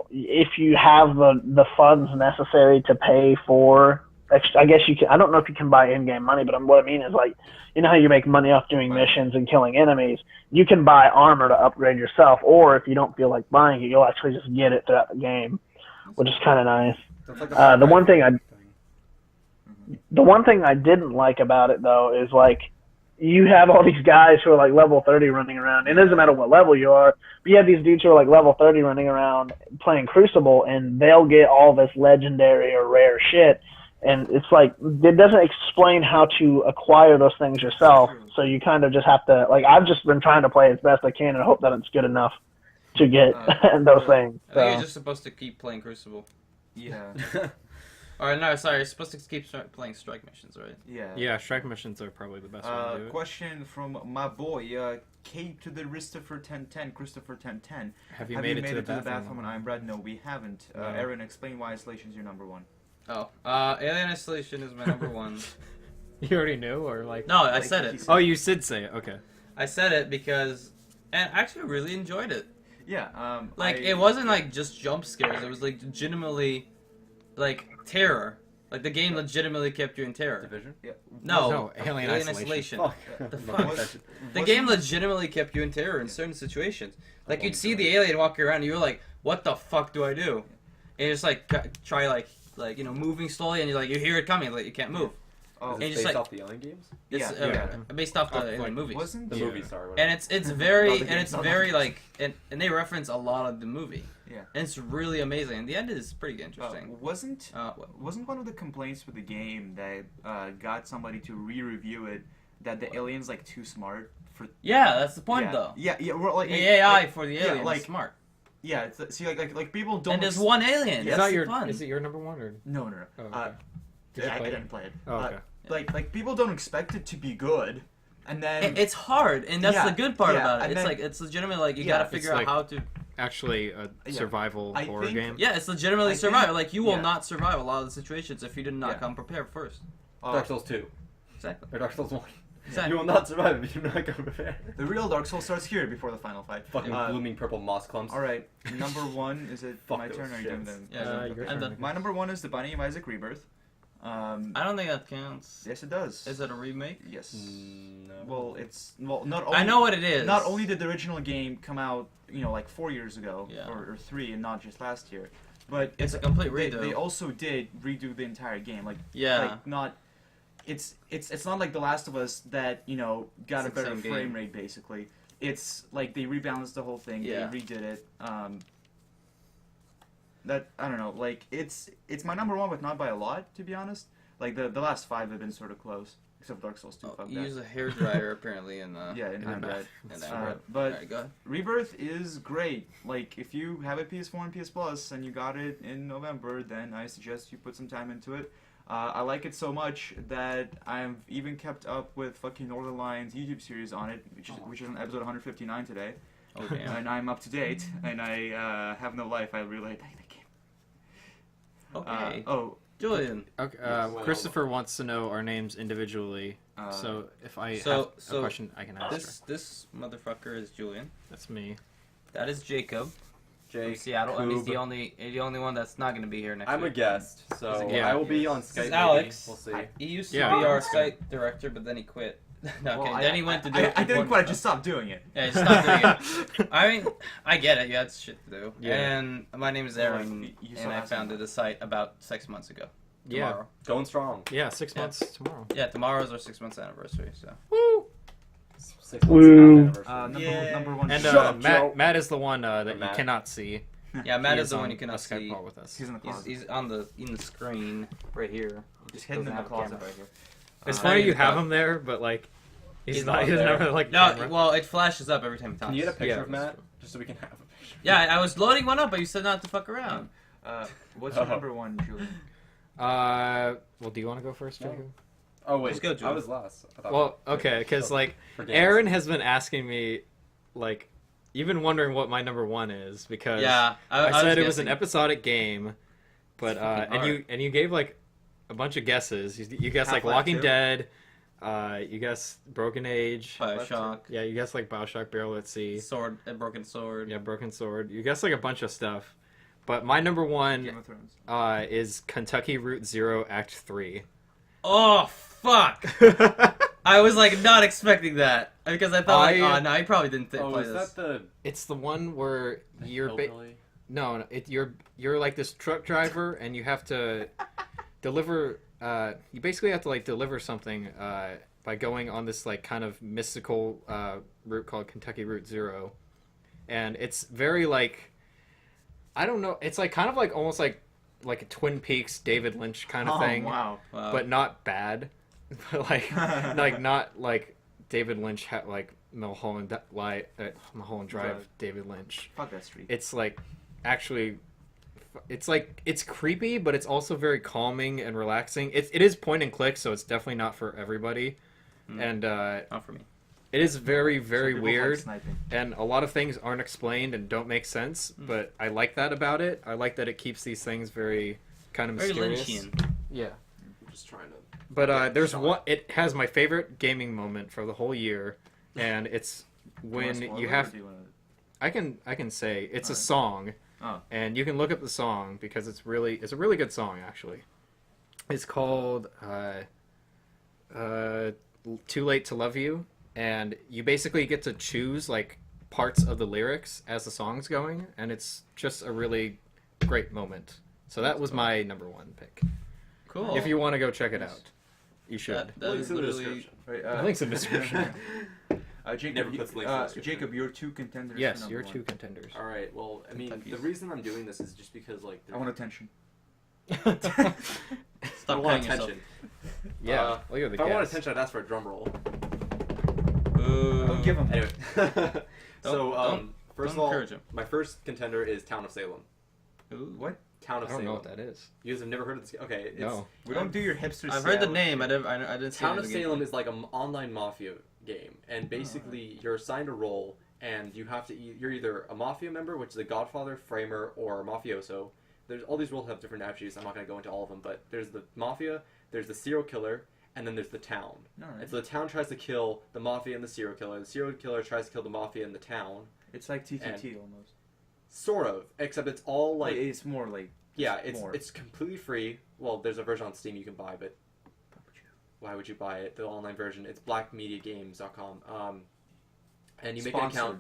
if you have the funds necessary to pay for, I guess you can. I don't know if you can buy in-game money, but what I mean is like, how you make money off doing missions and killing enemies. You can buy armor to upgrade yourself, or if you don't feel like buying it, you'll actually just get it throughout the game, which is kind of nice. That's like The one thing I didn't like about it though is like you have all these guys who are like level 30 running around. It doesn't matter what level you are, but you have these dudes who are like level 30 running around playing Crucible, and they'll get all this legendary or rare shit. And it's like it doesn't explain how to acquire those things yourself. So you kind of just have to like I've just been trying to play as best I can and hope that it's good enough to get those things. I think So. you're just supposed to keep playing Crucible. Yeah. Or no, sorry, you're supposed to keep playing strike missions, right? Yeah. Yeah, strike missions are probably the best way to do it. Question from my boy, K to the Christopher 1010. Christopher 1010. Have you made it to the bathroom? bathroom? And I'm Brad. No, we haven't. No. Aaron, explain why Isolation's your number one. Oh, Alien Isolation is my number one. You already knew, or like? No, I said it. Oh, you did say it. Okay. I said it because, and I actually really enjoyed it. Yeah. Like it wasn't like just jump scares. It was like legitimately, like terror. Like the game legitimately kept you in terror. Division? Yeah. No, Alien Isolation. Fuck. The My fuck? bad. The game legitimately kept you in terror in certain situations. Like you'd see the alien walking around, and you were like, what the fuck do I do? And you just like try like moving slowly, and you hear it coming, like you can't move. Oh, And Is it just based like- off the Alien games? It's Yeah. based off the Like, movies. wasn't The Yeah. movie, sorry. And it's very Oh, the and it's games, very not the like and they reference a lot of the movie. Yeah. And it's really amazing. And the end is pretty Uh, interesting. wasn't What? wasn't one of the complaints with the game that got somebody to re-review it that the alien's like too smart for? Yeah, that's the point yeah. though. Yeah, well, like The AI like, for the yeah, alien like- is smart. yeah. See, like people don't. And there's one alien. Is That's that the your? fun. Is it your number one or? No, no, no. Oh, okay. Did you I play it? didn't play it. Oh, okay. Like people don't expect it to be good, and then It's hard, and that's Yeah, the good part yeah, about it. and It's then- like it's legitimately like you Yeah, gotta it's figure out like- how to. Actually, a Yeah. survival I horror think- game. Yeah, it's legitimately I think- survival. Like you will yeah. not survive a lot of the situations if you did not Yeah. come prepared first. Dark Souls 2. Exactly. Or Dark Souls 1. Exactly. You will not survive if you do not come prepared. the real Dark Souls starts here before the final fight. Fucking blooming purple moss clumps. All right, number one is it Fuck my those turn or are you doing shits. them? Yeah, your I'm turn. done. My number one is the Binding of Isaac Rebirth. I don't think that counts. Yes, it does. Is it a remake? Yes. No. Well, it's not only. I know what it is. Not only did the original game come out, like 4 years ago Yeah. or 3, and not just last year, but It's a complete they, redo. they also did redo the entire game. Like, Yeah. like not. It's not like The Last of Us that got It's a the better same frame game. rate basically. It's like they rebalanced the whole thing. Yeah. They redid it. That I don't know. Like it's my number one, but not by a lot, to be honest. Like the last 5 have been sort of close, except Dark Souls 2. Oh, Fuck you that. use a hairdryer apparently in the Yeah, in that. that. In that. But Alright, go ahead. Rebirth is great. Like, if you have a PS4 and PS Plus and you got it in November, then I suggest you put some time into it. I like it so much that I've even kept up with fucking Northern Lions YouTube series on it, which is on episode 159 today. Oh damn. And I'm up to date, and I have no life. I really like the game. Okay. Oh, Julian. Okay, Yes. Christopher wants to know our names individually. So if I so- have a question, I can ask. This motherfucker is Julian. That's me. That is Jacob from Jake. Seattle, and he's the Coob. only one that's not going to be here next I'm a week. guest, so Yeah. I will be on This Skype. is Alex. Maybe. We'll see. Hi. He used to Yeah. be our site director, but then he quit. No, okay. well, Then he went to do. I didn't important quit. I stuff. just stopped doing it. Yeah, he stopped doing it. I mean, I get it. You had shit to do. Yeah. And my name is Aaron, You and still I have some- founded the site about 6 months ago. Yeah. Tomorrow. Going strong. Yeah, 6 Yeah. months tomorrow. Yeah, tomorrow's our 6 months anniversary. So. 6 months Woo. after anniversary. Yeah. Number one. And Shut up, Joe. Matt is the one that you Matt. cannot see. Yeah, Matt He is the one on you cannot a Skype see. call with us. He's in the closet. He's on in the screen right here. He Just hidden in doesn't the have a closet camera. right here. It's Uh, funny you he's have not- him there, but like he's He's not. not He doesn't there. have like No, camera. well, it flashes up every time he talks. Can you get a picture Yeah, of that's Matt? true. Just so we can have a picture. Yeah, I was loading one up, but you said not to fuck around. What's your Oh. number one, Julian? Well, do you want to go first, No. Jacob? Oh, wait. Let's go, I Julian. was last. I thought- Well, okay, because So, like for games. Aaron has been asking me, like, you've been wondering what my number one is because Yeah, I said it was guessing. an episodic game, but It's fucking and you gave like a bunch of guesses. You guessed like Half-Life Walking 2? Dead, you guessed Broken Age. Bioshock, Yeah, you guessed like Bioshock Barrel at Sea. sword, a broken sword. Yeah, Broken Sword. You guessed like a bunch of stuff, but my number Game one of Thrones. is Kentucky Route Zero Act 3. Oh fuck! I was like not expecting that because I thought, oh no, I probably didn't Oh, play is this. that the It's the one where you're hillbilly? no, you're like this truck driver and you have to deliver. You basically have to like deliver something by going on this like kind of mystical route called Kentucky Route Zero, and it's very like I don't know. It's like kind of like almost like a Twin Peaks David Lynch kind of thing, Wow. Wow. but not bad. But like not like David Lynch like Mulholland Mulholland Drive Right. David Lynch. Fuck that street. It's like actually it's creepy, but it's also very calming and relaxing. It is point and click, so it's definitely not for everybody. And not for me. it is very So very people like weird, sniping. and a lot of things aren't explained and don't make sense. But I like that about it. I like that it keeps these things very kind of Very mysterious. Lynchian. Yeah. I'm just trying to. But there's shot. one. It has my favorite gaming moment for the whole year, and it's when you have. I can say it's a Alright. song, Oh. and you can look up the song because it's a really good song actually. It's called "Too Late to Love You," and you basically get to choose like parts of the lyrics as the song's going, and it's just a really great moment. So that was my number 1 pick. Cool. If you want to go check it out, you should. That Links is in the literally. description. Right, Links in the description. Jacob, Never puts links in the description. Jacob, your 2 contenders. for Yes, number your 1. 2 contenders. All right. Well, I mean, Kentucky. the reason I'm doing this is just because like I want attention. I Stop don't want playing yourself. attention. Yeah, Uh, well, you're the If I want guest. attention, I'd ask for a drum roll. Boo. Don't give him. Anyway, so don't- first of don't all, encourage him. my first contender is Town of Salem. Ooh. What? Town I of don't Salem. know what that is. You guys have never heard of this? Okay, it's, No. We don't do your hipster. I've heard the Seattle name. shit. I didn't see Town it of in the game. Salem is like an online mafia game, and basically you're assigned a role, and you have to. You're either a mafia member, which is a Godfather, Framer, or a mafioso. There's all these roles have different attributes. I'm not going to go into all of them, but there's the mafia, there's the serial killer, and then there's the town. Alright. And so the town tries to kill the mafia and the serial killer. The serial killer tries to kill the mafia and the town. It's like TTT almost. Sort of, except it's all like It's more like. yeah, it's more. it's completely free. Well, there's a version on Steam you can buy, but why would you buy it? The online version. It's blackmediagames.com. And you make an account.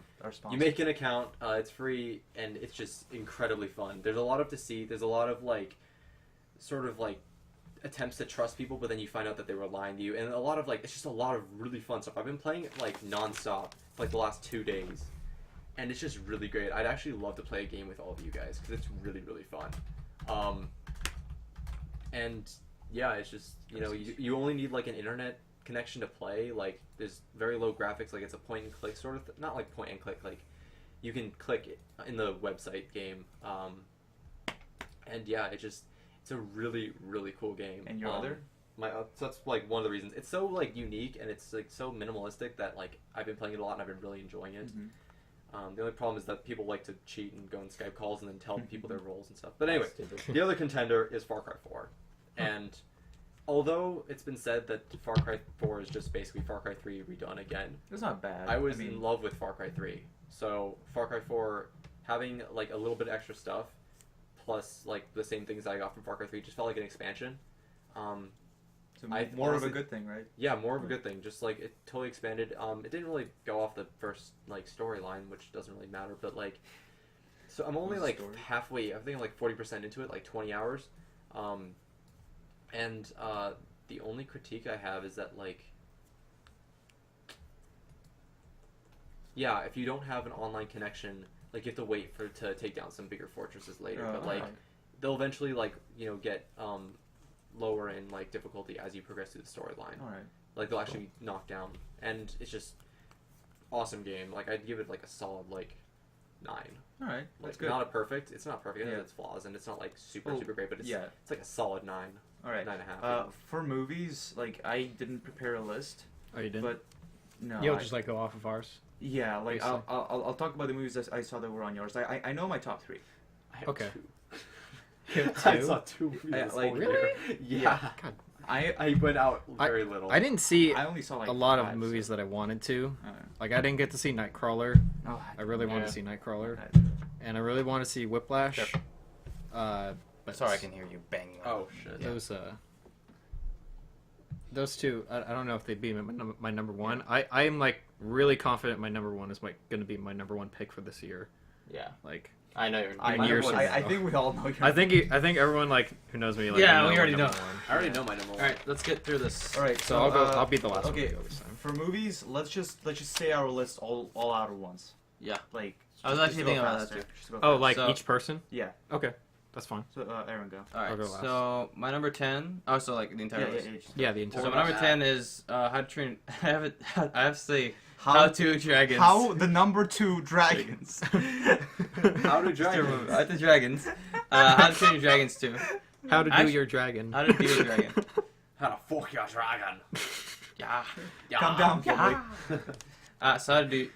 You make an account. It's free, and it's just incredibly fun. There's a lot of deceit. There's a lot of like, sort of like, attempts to trust people, but then you find out that they were lying to you, and a lot of like, it's just a lot of really fun stuff. I've been playing it like nonstop for like the last 2 days, and it's just really great. I'd actually love to play a game with all of you guys because it's really really fun. And yeah, it's just you only need like an internet connection to play. Like there's very low graphics, like it's a point and click sort of not like point and click, like you can click it in the website game, and yeah, it's a really really cool game. And your other? So that's like one of the reasons it's so like unique, and it's like so minimalistic that like I've been playing it a lot and I've been really enjoying it. The only problem is that people like to cheat and go on Skype calls and then tell people their roles and stuff. But anyway, the other contender is Far Cry 4. And although it's been said that Far Cry 4 is just basically Far Cry 3 redone again, It's not bad. I was in love with Far Cry 3. So Far Cry 4 having like a little bit extra stuff plus like the same things I got from Far Cry 3 just felt like an expansion. So I more of honestly- a good thing, right? Yeah, more of a good thing. Just like it totally expanded. It didn't really go off the first like storyline, which doesn't really matter. But like, so I'm only What's the like story? halfway. I think I'm like 40% into it, like 20 hours. And the only critique I have is that like, yeah, if you don't have an online connection, like you have to wait to take down some bigger fortresses later. But like, they'll eventually like get lower in like difficulty as you progress through the storyline. All right. Like they'll actually knock down, and it's just awesome game. Like I'd give it like a solid like 9. All right. Like That's good. not a perfect. It's not perfect. It has Yeah. its flaws, and it's not like super Well, super great. But it's yeah. it's like a solid 9, All right. 9.5. For movies, like I didn't prepare a list, Oh, you did? but no. You'll I- just like go off of ours. Yeah, like Basically. I'll talk about the movies that I saw that were on yours. I know my top 3. I have okay. 2. You have I two? saw 2 movies. I- this like, whole really? year. Yeah. God. I went out very little. I didn't see I only saw like a lot 5, of movies that I wanted to. So, Like I didn't get to see Nightcrawler. oh, I really wanted Yeah. to see Nightcrawler, okay. and I really want to see Whiplash. But Sorry, I can hear you banging. Oh shit. Those two, I don't know if they'd be my number one. I am like really confident my number one is going to be my number one pick for this year. Yeah, Like I know you're. I, In years know, from I now. think we all know. Your I think everyone like who knows me like Yeah, I we my already number know. one. I already know my number 1. All right, let's get through this. All right, So I'll be the last one to okay, go this time. for movies, let's just say our list all out at once. Yeah. Like I was just actually to go thinking about that faster, too. just to go Oh, faster. like So- each person? yeah. Okay, that's fine. So Aaron, go. All right, I'll go last. so my number 10. Oh, so like the entire list. just Yeah, the So entire. my number 10 is How to Train. I have it. I have to say How- How to Dragons. How the number 2 dragons. How to Dragons. How to Dragons. How to Train Your Dragons 2. How to do Actu- your dragon? How to do your dragon. How to fuck your dragon. Yeah. Calm down, Yeah. public. So how to do.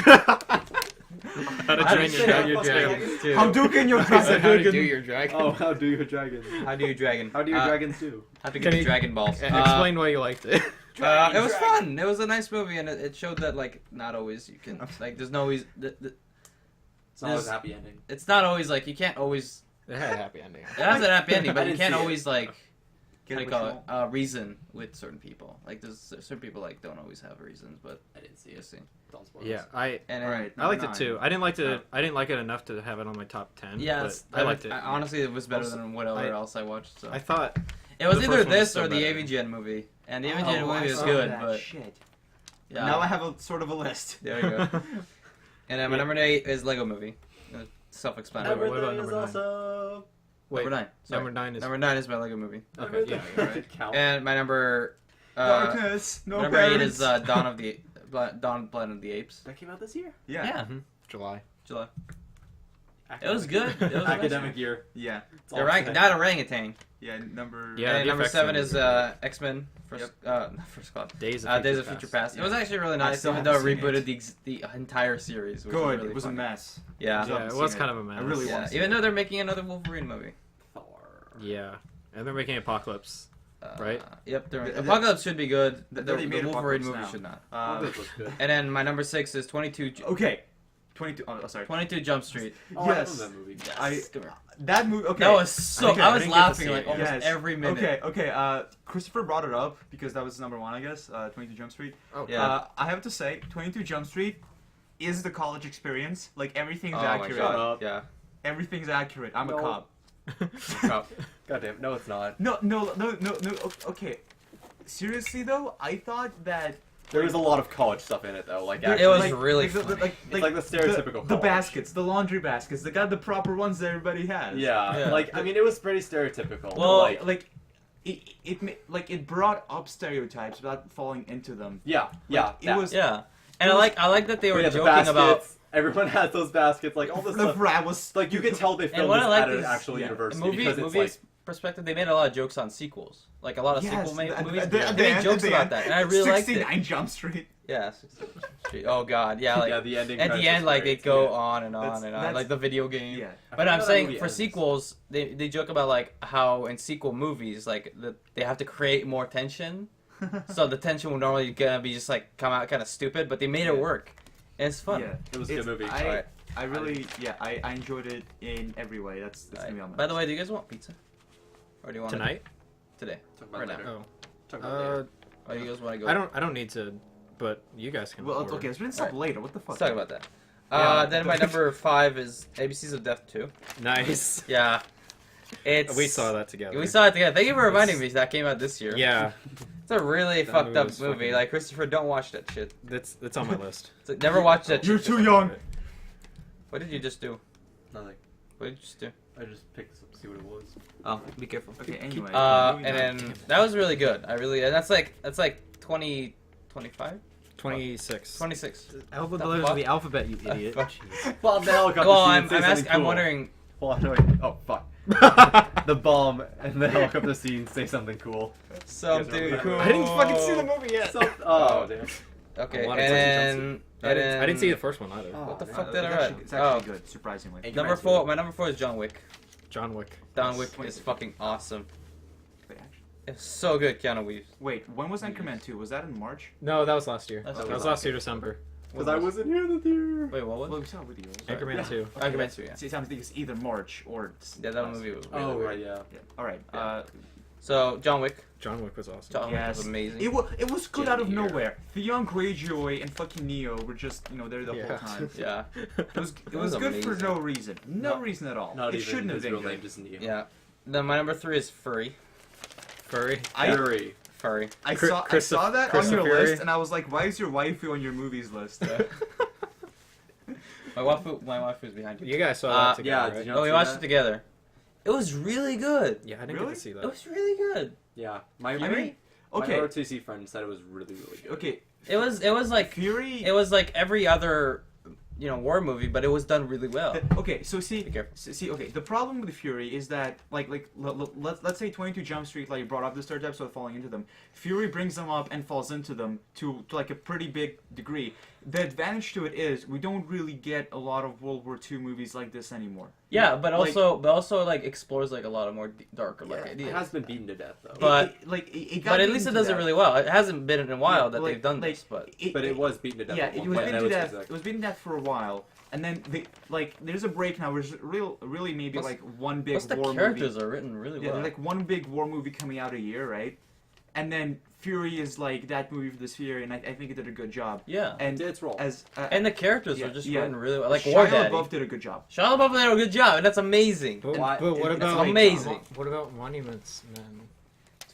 How to How train to your train dragon? dragons 2. How Duking your How dragon. to do your dragon? Oh, how do your dragons? How do you dragon? How do your Uh, dragons do? How to Can get you- Dragon Balls. Explain why you liked it. It was fun. It was a nice movie, and it showed that like not always you can like. There's no always. It's not always a happy ending. It's not always like you can't always. It had a happy ending. It has an happy ending, I but you didn't can't see it. always like. how do you call it? Reason with certain people. Like there's certain people like don't always have reasons, but I didn't see you'll it. see. Don't spoil Yeah, it. I And All then, right. I liked number it too. 9. I didn't like to. I didn't like it enough to have it on my top 10. yes, but I liked it. honestly, it was better Also, than whatever else I watched. So I thought it was the either first one was this still or the better. AVGN movie, and the Oh, AVGN I movie was saw good, that but shit. yeah. Now I have a sort of a list. There you go. And then my number 8 is Lego Movie. Self-explanatory. What about Everything number is 9? awesome. Wait, Number 9. Sorry. number 9 is my Lego Movie. okay. Yeah, you're right. Count. And my number Darkness. No number 8 parents. is Dawn Planet of the Apes. That came out this year. Yeah. Yeah, July. July. It was good. It was Academic year. Yeah. That's all I'm saying. Not orangutan. Yeah. Number. Yeah, and the number effects 7 are is really X-Men First Class. Days of Days of Future Past. It was actually really I nice, still even though it haven't seen rebooted the entire series. Which Good. Was really It was funny. a mess. Yeah. Yeah, it was kind of a mess. I really Yeah. want to. Even though they're making another Wolverine movie. Thor. Yeah, and they're making Apocalypse. Right? Yep. The- Apocalypse should be good. they The already made Wolverine Apocalypse movie now. should not. That looks good. And then my number 6 is 22. Okay. 22. Oh, sorry. 22 Jump Street. Oh, Yes. I love that movie. Come here. That movie. Okay. That was so. Okay, I I was didn't get to laughing see like it, almost yes. every minute. Okay. Christopher brought it up because that was number 1, I guess. 22 Jump Street. Oh, Yeah. I have to say, 22 Jump Street is the college experience. Like everything's Oh my accurate. Shut god. up. Yeah. Everything's accurate. I'm No. a cop. Goddamn. No, it's not. No. Okay. Seriously though, I thought that There was a lot of college stuff in it though. Like It actually, was like, really like, funny. It's like the stereotypical the college. baskets, the laundry baskets. They got the proper ones that everybody has. Yeah. Yeah. Like I mean, it was pretty stereotypical. Well, like it brought up stereotypes without falling into them. yeah, Like, it was Yeah. And I like that they were We had the joking about. baskets. Everyone has those baskets. Like all this the stuff. frat was Like you can tell they filmed what this I like at an is- actual yeah, university movie because it's movies like perspective, they made a lot of jokes on sequels. Like a lot of Yes, sequel movies. at the They end- made jokes at the about end, that, and I really liked it. 69 Jump Street. Yeah. Oh god, yeah. Like yeah, the ending. at the credits end, was like they great, go too. on and on That's- and on, that's- like the video game. Yeah. I But forgot I'm how that saying movie for ends. sequels, they joke about like how in sequel movies, like they have to create more tension. So the tension would normally gonna be just like come out kind of stupid, but they made it work. And it's fun. Yeah. It was a good movie. Alright. I really, I enjoyed it in every way. That's gonna be on my By the list. way, do you guys want pizza? Or do you want it Tonight? today? Talk about Right later. Oh. Talk about later. Or do you guys want to go? I don't need to, but you guys can. Well, order. okay, it's been stuff later. What the fuck? Let's talk about that. Yeah. Then my number 5 is ABCs of Death 2. Nice. Yeah. It's We saw that together. We saw it together. Thank you for reminding me that came out this year. Yeah, It's a really That fucked movie up was movie. fucking- Like Christopher, don't watch that shit. that's on my list. So, never watch that You're shit. too young. What did you just do? Nothing. What did you just do? I just picked this up to see what it was. Oh, be careful. Okay, anyway. And moving on. then that was really good. And that's like 20, 25, 26. 26. Alphabet The letters fuck? of the alphabet, you idiot. Fuck. Bomb the helicopter. Well, scene, I'm say something I'm cool. wondering. Hold on, wait. Oh fuck. The bomb and the helicopter scene say something cool. Something remember cool. that? I didn't fucking see the movie yet. Oh damn. Okay, I and wanted to then I didn't see the first one either. Oh, What the man. fuck It's did I actually- write? It's actually Oh, good, surprisingly. Hey, number 4. My number 4 is John Wick. John Wick. John Wick is fucking awesome. It's so good, Keanu Reeves. Wait, when was Anchorman 2? Was that in March? No, that was last year. That's That okay. was last year, December. Because I wasn't here the theater. Wait, what was Well, it? we saw it with you. Anchorman 2. Argument 2, yeah. See, sometimes it's either March or. Yeah, that movie was really Oh weird. right, yeah. Yeah. All right. Yeah. So, John Wick. John Wick was awesome. John Wick Yes. was amazing. It was good out of Get here. nowhere. Theon Greyjoy and fucking Neo were just there the Yeah. whole time. Yeah. It was was good for amazing. no reason. No Not- reason at all. Not it even shouldn't have his been real good. name, just Neo. Yeah. Then my number 3 is Furry. Furry. Fury. Furry. I Chris- saw that on Christopher your Fury. list and I was like, why is your waifu on your movies list? My wife was behind you. You guys saw that together, yeah, right? did you Oh, not we see watched that? it together. It was really good. Yeah, I didn't Really? get to see It that. was really good. Yeah. My I mean, okay, ROTC friend said it was really, really good. okay. It was like Fury. every other war movie, but it was done really well. Okay, so see, Be careful. okay. The problem with Fury is that, let's say 22 Jump Street, like, brought up the stereotypes, so falling into them. Fury brings them up and falls into them to like a pretty big degree. the advantage to it is we don't really get a lot of World War II movies like this anymore. Yeah, but Like- also like explores like a lot of more darker like It ideas. has been beaten to death though. But- It got But at beaten least it to does it death. really well. It hasn't been in a while Yeah, that like- they've done like, this, but But it was beaten to death. Yeah, at it one was point, beaten and to that death. exact- It was beaten to death for a while, and then there's a break now. Where there's really maybe Plus- like one big plus the war characters movie. are written really Yeah, well. like one big war movie coming out a year, right? And then Fury is like that movie for this year, and I think it did a good job. Yeah. And Did its role. as And the characters yeah, were just yeah. written really well. Like Shia War Daddy. LaBeouf did a good job. Shia LaBeouf did a good job, and that's amazing. But, Why- but what it's about amazing. What about Monuments Man?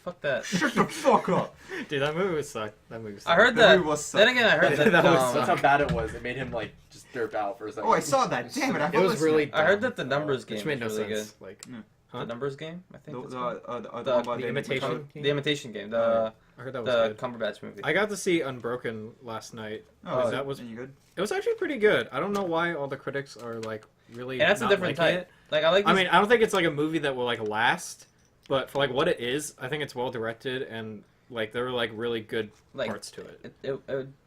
Fuck that. Shut the fuck up. Dude, that movie was sucked. That movie was I heard That that. movie was Then sucked. again, I heard that. That was um, That's how bad it was. It made him like just derp out for a second. Oh, I saw that. Damn it! I It was listening. really. I heard dumb, that the numbers game which made no was really sense. Like, The numbers game, I think. The, it's the, called. the one about the imitation. The imitation game. The I heard that was the good. Cumberbatch movie. I got to see Unbroken last night. Oh, that was- any good? It was actually pretty good. I don't know why all the critics are like really. And that's a not different liking type. it. Like I like. I This, mean, I don't think it's like a movie that will like last, but for like what it is, I think it's well directed and like there were like really good like parts to it.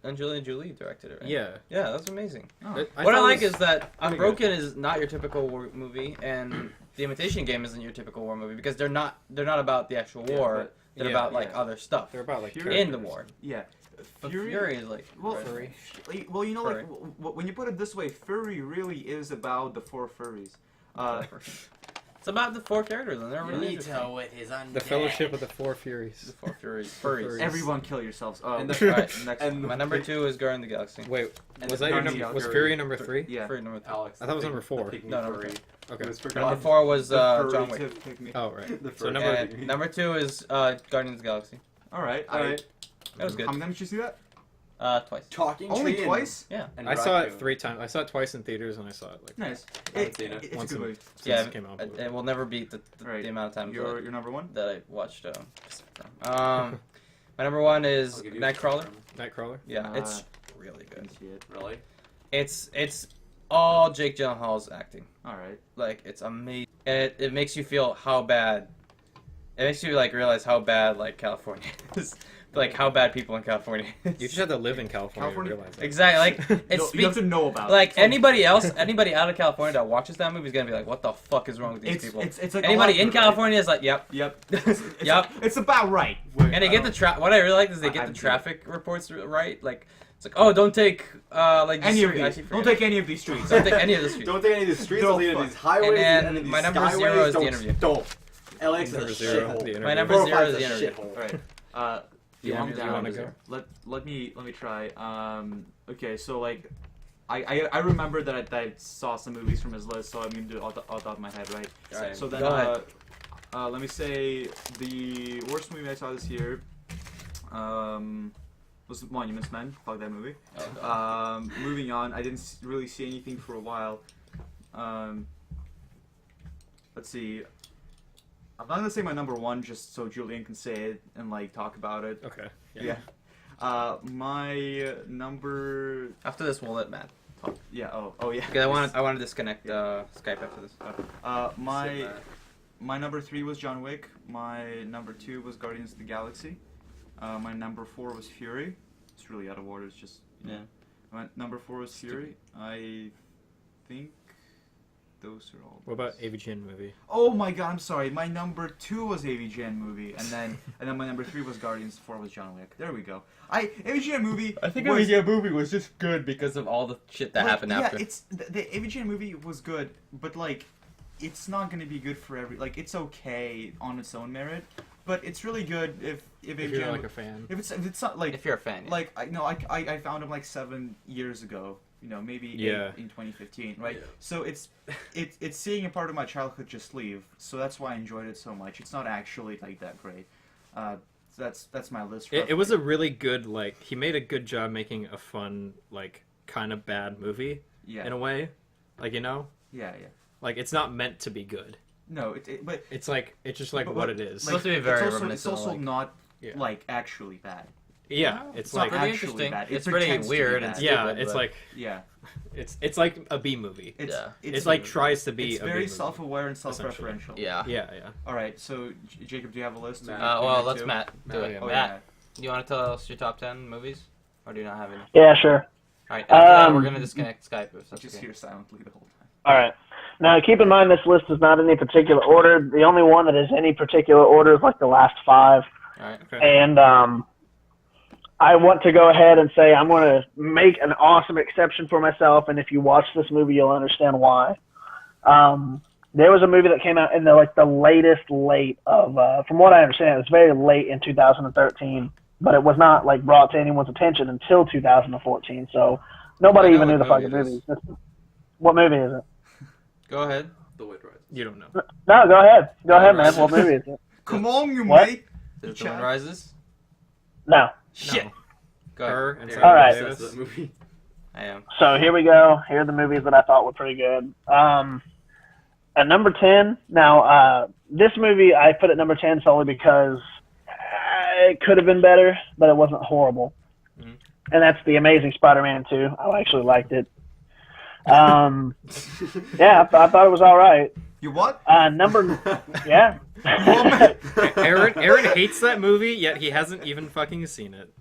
Angelina Jolie directed it, right? Yeah. Yeah, that's amazing. Oh. It- What I thought like it was is that pretty Unbroken is not your typical war movie, and The Imitation Game isn't your typical war movie because they're not about the actual Yeah, war. but- They're yeah, about like yeah. other stuff they're about like Fury- in the characters. war. Yeah. But Fury is like Well, right. Fury. Well, you know, Furry. like when you put it this way, Fury really is about the four furries. It's about the four characters, and they're really interesting. with his The Fellowship of the Four Furies. The four Furies. Furries. Furries. Everyone kill yourselves. Oh, And the- Alright, next and one. My number 2 is Guardian of the Galaxy. Wait, And was the that your Guardians number? of Was Fury. Fury number 3? Yeah. Fury number 3. Alex. I thought it was the number pygmy- 4. the pygmy No, number furry. 3. Okay. It was Number forgotten. 4 was The John furry Wick. tip pick me. Oh right. The So furry number pygmy. Number 2 is Guardians of the Galaxy. All right. Alright. That was good. How many times did you see that? Twice. Talking Only tree and- twice? Yeah. and I saw it raccoon. 3 times. I saw it twice in theaters, and I saw it like Nice. I haven't seen it. It's once a good in- movie. since Yeah, it came out. it will never beat the Right. the amount of times Your number one? that I watched. My number 1 is I'll give you Nightcrawler. Nightcrawler. Yeah, it's really good. Didn't see it. Really? It's all Jake Gyllenhaal's acting. All right. Like it's amazing, and it makes you feel how bad. It makes you like realize how bad like California is, like how bad people in California. Is. You just have to live in California, California- to realize that. Exactly. Like it No, you have speaks. to know about Like it. anybody else, anybody out of California that watches that movie is gonna be like, "What the fuck is wrong with these people?" It's like Anybody a lot in of it, right? California is like, "Yep." Yep. Yep. It's about right. And they get the what I really like is they get the traffic reports right. Like it's like, "Oh, don't take like any of I these. actually Don't forget. take any of these streets. Don't take any of the streets." Don't take any of these streets. Don't Don't take any fuck. of these highways. And then any of these my number skyways. 0 is the Don't- interview. Don't. LAX is a Number 0, shithole. the interview. My number 405 0 is a the interview. shithole. All right. Yeah, I'm you down. wanna go? Let me try. Okay, so like, I remember that I saw some movies from his list, so I'm gonna do it off the top of my head, right? Alright, So then, go ahead. let me say the worst movie I saw this year, was Monuments Men. Fuck that movie. Oh, God. Moving on, I didn't really see anything for a while. Let's see. I'm not gonna say my number one just so Julian can say it and like talk about it. Okay. Yeah. My number. After this, we'll let Matt talk. Yeah. Oh yeah. Because I want to disconnect Skype after this. My number 3 was John Wick. My number 2 was Guardians of the Galaxy. My number 4 was Fury. It's really out of order. It's just Yeah. My number 4 was Fury. I think those are all. What about AVGN movie? Oh my god! I'm sorry. My number 2 was AVGN movie, and then my number 3 was Guardians. 4 was John Wick. There we go. AVGN movie. I think was, AVGN movie was just good because of all the shit that like, happened after. Yeah, it's the AVGN movie was good, but like, it's not gonna be good for every. Like, it's okay on its own merit, but it's really good if If AVGN. you're like a fan. if it's not like if you're a fan. Yeah. like I found him like 7 years ago. You know, maybe Yeah. in 2015, right? Yeah. So it's seeing a part of my childhood just leave. So that's why I enjoyed it so much. It's not actually like that great. So that's my list. It was a really good like he made a good job making a fun like kind of bad movie yeah in a way, like you know, yeah. like it's not meant to be good. No, but It's like it's just like But- what but, it is. supposed to be very it's reminiscent of, also like- not Yeah. like actually bad. Yeah, It's it's not like pretty actually interesting. bad. It It's pretty pretends to be weird bad. and yeah, stupid, it's but- like Yeah, it's like a B movie. it's Yeah. It's like tries to be it's a very B movie. self-aware and essentially. self-referential. yeah. Yeah. All right, so Jacob, do you have a list? Matt. Well, let's Matt do Matt, it. yeah. Oh, Matt, yeah. do you want to tell us your top 10 movies, or do you not have any? Yeah, sure. All right, after that, we're Um, gonna disconnect Skype. If that's Just okay. hear silently the whole time. All right. Now, keep in mind this list is not in any particular order. The only one that is any particular order is like the last 5. All right. Okay. And I want to go ahead and say I'm going to make an awesome exception for myself. And if you watch this movie, you'll understand why. There was a movie that came out in the latest of, from what I understand, it's very late in 2013, but it was not like brought to anyone's attention until 2014. So nobody I know even knew what the fucking movie it movie. What movie is it? Go ahead. The Wind Rises. You don't know. No, go ahead. Go ahead, man. Rises. What movie is it? Come on, you What? mate. Is it The Wind Rises? No. Shit. Go ahead. Her and Yeah, Sarah All right. Davis. That's the movie. I am. So here we go. Here are the movies that I thought were pretty good. At number 10, now this movie I put at number 10 solely because it could have been better, but it wasn't horrible. Mhm. And that's The Amazing Spider-Man 2. I actually liked it. Yeah, I thought it was all right. You what? Yeah. Aaron hates that movie, yet he hasn't even fucking seen it.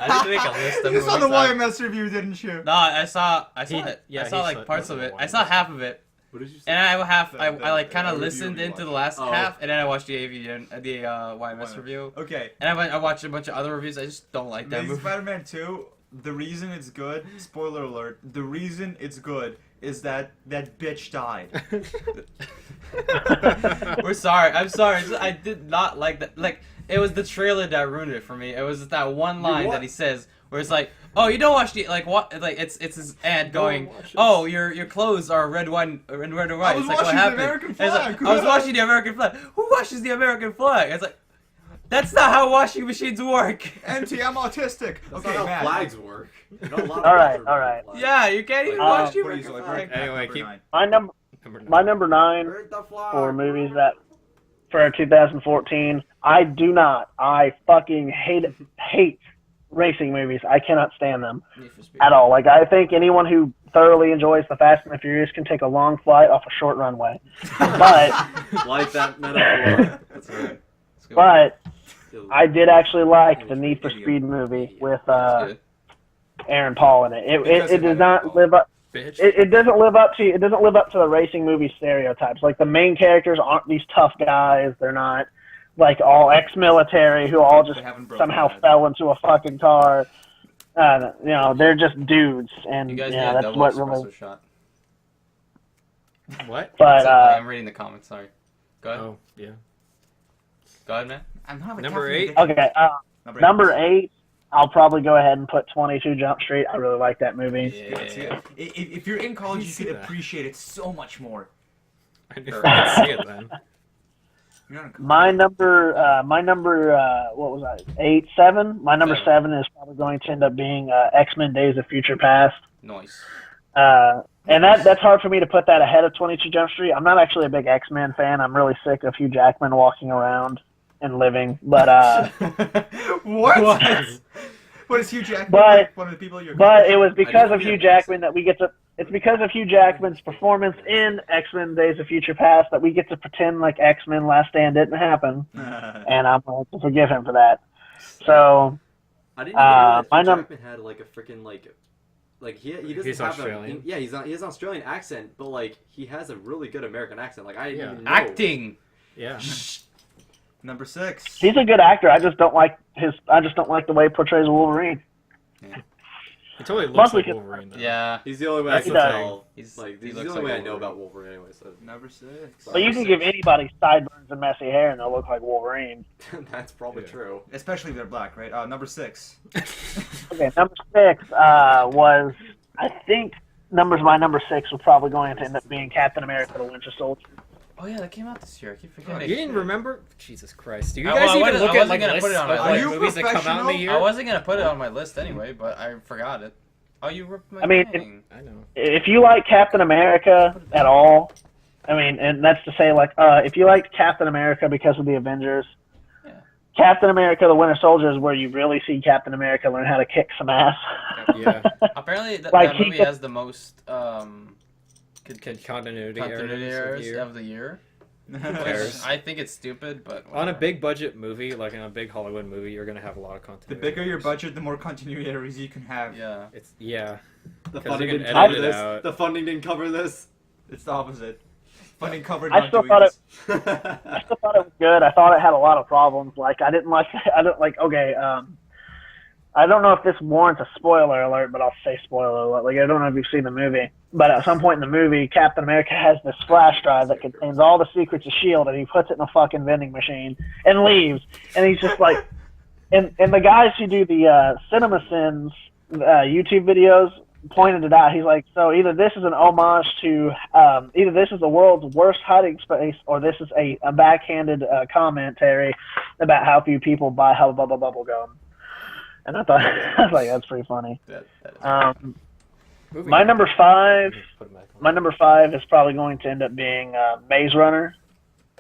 I didn't make a list of You movies. saw the I- YMS review, didn't you? No, I saw He- it. yeah, I saw he like saw- parts of he it. saw I saw half of it, What did you say? and I like The kind of review listened you into the watched. last Oh. half, and then I watched the YMS review, Okay. and I watched a bunch of other reviews. I just don't like that Amazing movie. Spider-Man 2, the reason it's good, spoiler alert, the reason it's good is that bitch died. We're sorry. I'm sorry. I did not like that. Like, it was the trailer that ruined it for me. It was that one line what? that he says where it's like, "Oh, you don't watch the like what?" Like it's his ad going, watch this. "Oh, your clothes are red, red and white." I was It's like, what watching the happened? American And it's flag. like, I was watching the American flag. Who watches the American flag? It's like, that's not how washing machines work. Auntie, I'm autistic. That's Okay, not how Matt. flags work. Not a lot of All right, flags all are right. flags. Yeah, you can't even Uh, wash the What do you American say? flag. Anyway, Number keep- 9. My number 9 Burn the flag. for movies that for 2014. I fucking hate racing movies. I cannot stand them Need for Speed. at all. Like, I think anyone who thoroughly enjoys the Fast and the Furious can take a long flight off a short runway. But Like that metaphor. That's right. Let's go. but I did actually like the Need for Speed movie with That's good. Aaron Paul in it. Because It of does Aaron not Paul. live up. Bitch. It doesn't live up to the racing movie stereotypes. Like, the main characters aren't these tough guys. They're not like all ex-military who all just They haven't broken somehow bad. fell into a fucking car. They're just dudes, and You guys yeah, need a that's double what espresso really. shot. What? But I'm reading the comments. Sorry. Go ahead. Oh, yeah. Go ahead, man. I'm not a Number caffeine 8? addiction. okay, number 8. I'll probably go ahead and put 22 Jump Street. I really like that movie. Yeah, see, if you're in college, You you see could that. appreciate it so much more. I didn't see it then. You're not in college. My number, what was I? 8, 7. My number 7 is probably going to end up being X-Men: Days of Future Past. Nice. And that's hard for me to put that ahead of 22 Jump Street. I'm not actually a big X-Men fan. I'm really sick of Hugh Jackman walking around and living. But What? What is Hugh Jackman? But- like one of the people you're. but it was because I of didn't Hugh realize. Jackman that we get to. It's because of Hugh Jackman's performance in X-Men: Days of Future Past that we get to pretend like X-Men: Last Stand didn't happen, and I'm going to forgive him for that. So I didn't even know my that Hugh num- Jackman had like a freaking like he doesn't He's have Australian. he has an Australian accent, but like he has a really good American accent. Like I didn't Yeah. even know. Acting. Yeah. Number 6. he's a good actor. I just don't like the way he portrays Wolverine. He totally looks Mostly like 'cause- Wolverine, though. Yeah. He's the only way I That's can the tell. He's, Like he he's the looks only like way I know Wolverine. about Wolverine anyway. So Number 6. But you can give anybody sideburns and messy hair, and they'll look like Wolverine. that's probably Yeah. true. Especially if they're black, right? Number 6. Okay, number 6 was, I think, my number 6 was probably going to end up being Captain America: The Winter Soldier. Oh yeah, that came out this year. I keep forgetting. You didn't remember? Jesus Christ. Do you I- guys well, I even wasn't- look I at wasn't like gonna lists put it on of my like, list. Are you movies that come out in the professional? year? I wasn't gonna put it on my list anyway, but I forgot it. Oh, you ripped my I mean, thing. I know. If you like Captain America at all, I mean, and that's to say, like, if you liked Captain America because of the Avengers, Yeah. Captain America: The Winter Soldier is where you really see Captain America learn how to kick some ass. Yeah. Apparently, Like, that he movie could- has the most Continuity continuity errors errors of the year. cares? Which I think it's stupid, but On a whatever. big budget movie, like in a big Hollywood movie, you're gonna have a lot of The continuity. bigger your errors. budget, the more continuity errors you can have. Yeah. It's yeah. The 'Cause funding you didn't can cover edit it this. out. The funding didn't cover this. It's the opposite. Funding covered. I not still doing thought this. I still thought it was good. I thought it had a lot of problems. Like I didn't like. I don't like. Okay. I don't know if this warrants a spoiler alert, but I'll say spoiler alert. Like I don't know if you've seen the movie, but at some point in the movie, Captain America has this flash drive that contains all the secrets of Shield, and he puts it in a fucking vending machine and leaves. And he's just like, and the guys who do the CinemaSins YouTube videos pointed it out. He's like, so either this is an homage to, either this is the world's worst hiding space, or this is a backhanded commentary about how few people buy Hubba Bubba bubble gum. And I thought, I was like, that's pretty funny. Moving My on. number five, Put it back on. my number five is probably going to end up being Maze Runner.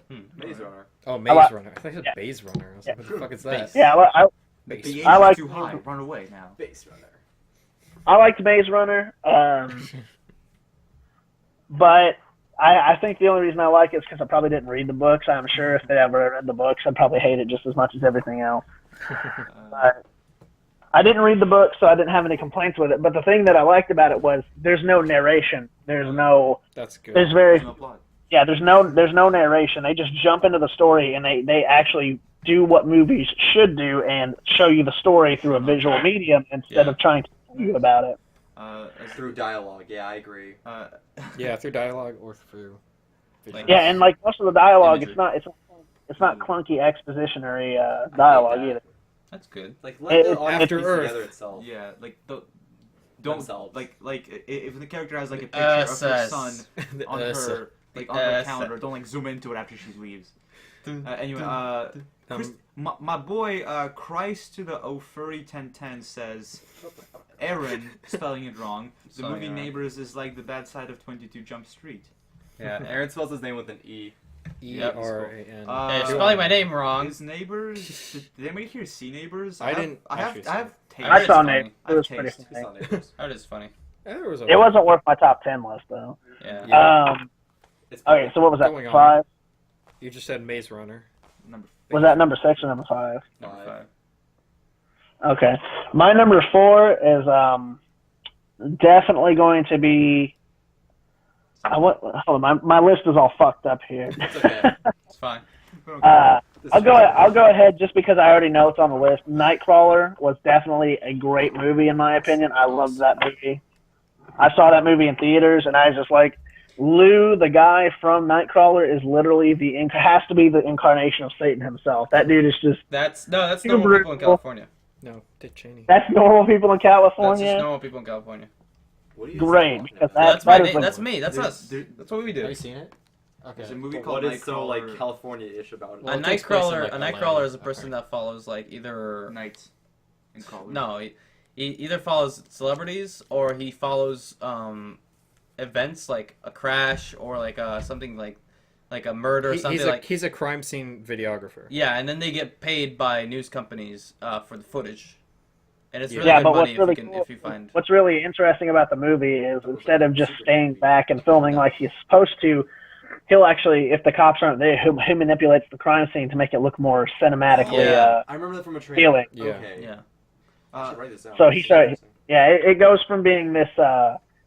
Maze Runner. Oh, I Maze like- Runner. I thought you said yeah. Maze Runner. I was like, what the fuck is that? Yeah, Maze. The age I like- is too high. Run away now. Maze Runner. I liked Maze Runner, but I think the only reason I like it is because I probably didn't read the books. I'm sure if they ever read the books, I'd probably hate it just as much as everything else. But I didn't read the book, so I didn't have any complaints with it. But the thing that I liked about it was there's no narration. There's That's good. there's very There's no plot. yeah. There's no narration. They just jump into the story and they actually do what movies should do and show you the story through a visual medium instead of trying to tell you about it. Through dialogue, yeah, I agree. Yeah, through dialogue or through. visuals. Yeah, and like most of the dialogue, Imagery. it's not clunky expositionary dialogue that. either. That's good. Like let the It- audience After piece Earth. together itself. Yeah, like don't Themselves. like if the character has like a picture of her son The on us. her on her Us. calendar, don't like zoom into it after she leaves. Anyway, Um, my boy Christ to the O'Furry 1010 says, Aaron spelling it wrong. The Spelling movie it wrong. Neighbors is like the bad side of 22 Jump Street. Yeah, Aaron spells his name with an E. E-R-A-N. Hey, you're spelling my name wrong. Is Neighbors? Did anybody here see Neighbors? I didn't I have. actually I have taste. I I saw funny. Nate. It I was have pretty taste. It's funny. not Neighbors. That is funny. Yeah, there was It wasn't worth my top 10 list though. Yeah. It's Okay, so what was that? Going on. 5? You just said Maze Runner. Number Was that number 6 or number 5? Number Five. 5. Okay. My number 4 is definitely going to be. Hold on, my list is all fucked up here. It's okay. It's fine. I'll go ahead just because I already know it's on the list. Nightcrawler was definitely a great movie in my opinion. I loved that movie. I saw that movie in theaters and I was just like, Lou, the guy from Nightcrawler, is literally has to be the incarnation of Satan himself. That dude is just That's normal Super people in brutal. California. No, Dick Cheney. that's normal people in That's California. just normal people in California. What are you Great, talking because about? That's my that is name. like- That's me. That's There- us. there- That's what we do. Have you seen it? Okay. There's a movie But called what is so like Nightcrawler. California-ish about it? Well, A it takes place in, nightcrawler. like, A Atlanta. nightcrawler is a person Okay. that follows like either Nights in college. no, he either follows celebrities or he follows events like a crash or like something like a murder or something like. He's a crime scene videographer. Yeah, and then they get paid by news companies for the footage, and it's Yeah. really Yeah, good but money what's really if you can cool, if you find. what's really interesting about the movie is instead of just staying back and filming like he's supposed to, he'll actually, if the cops aren't there, he manipulates the crime scene to make it look more cinematically. Yeah. I remember that from a trailer. feeling. Yeah. Okay. Yeah. I should write this down. So he started. Yeah, it goes from being this.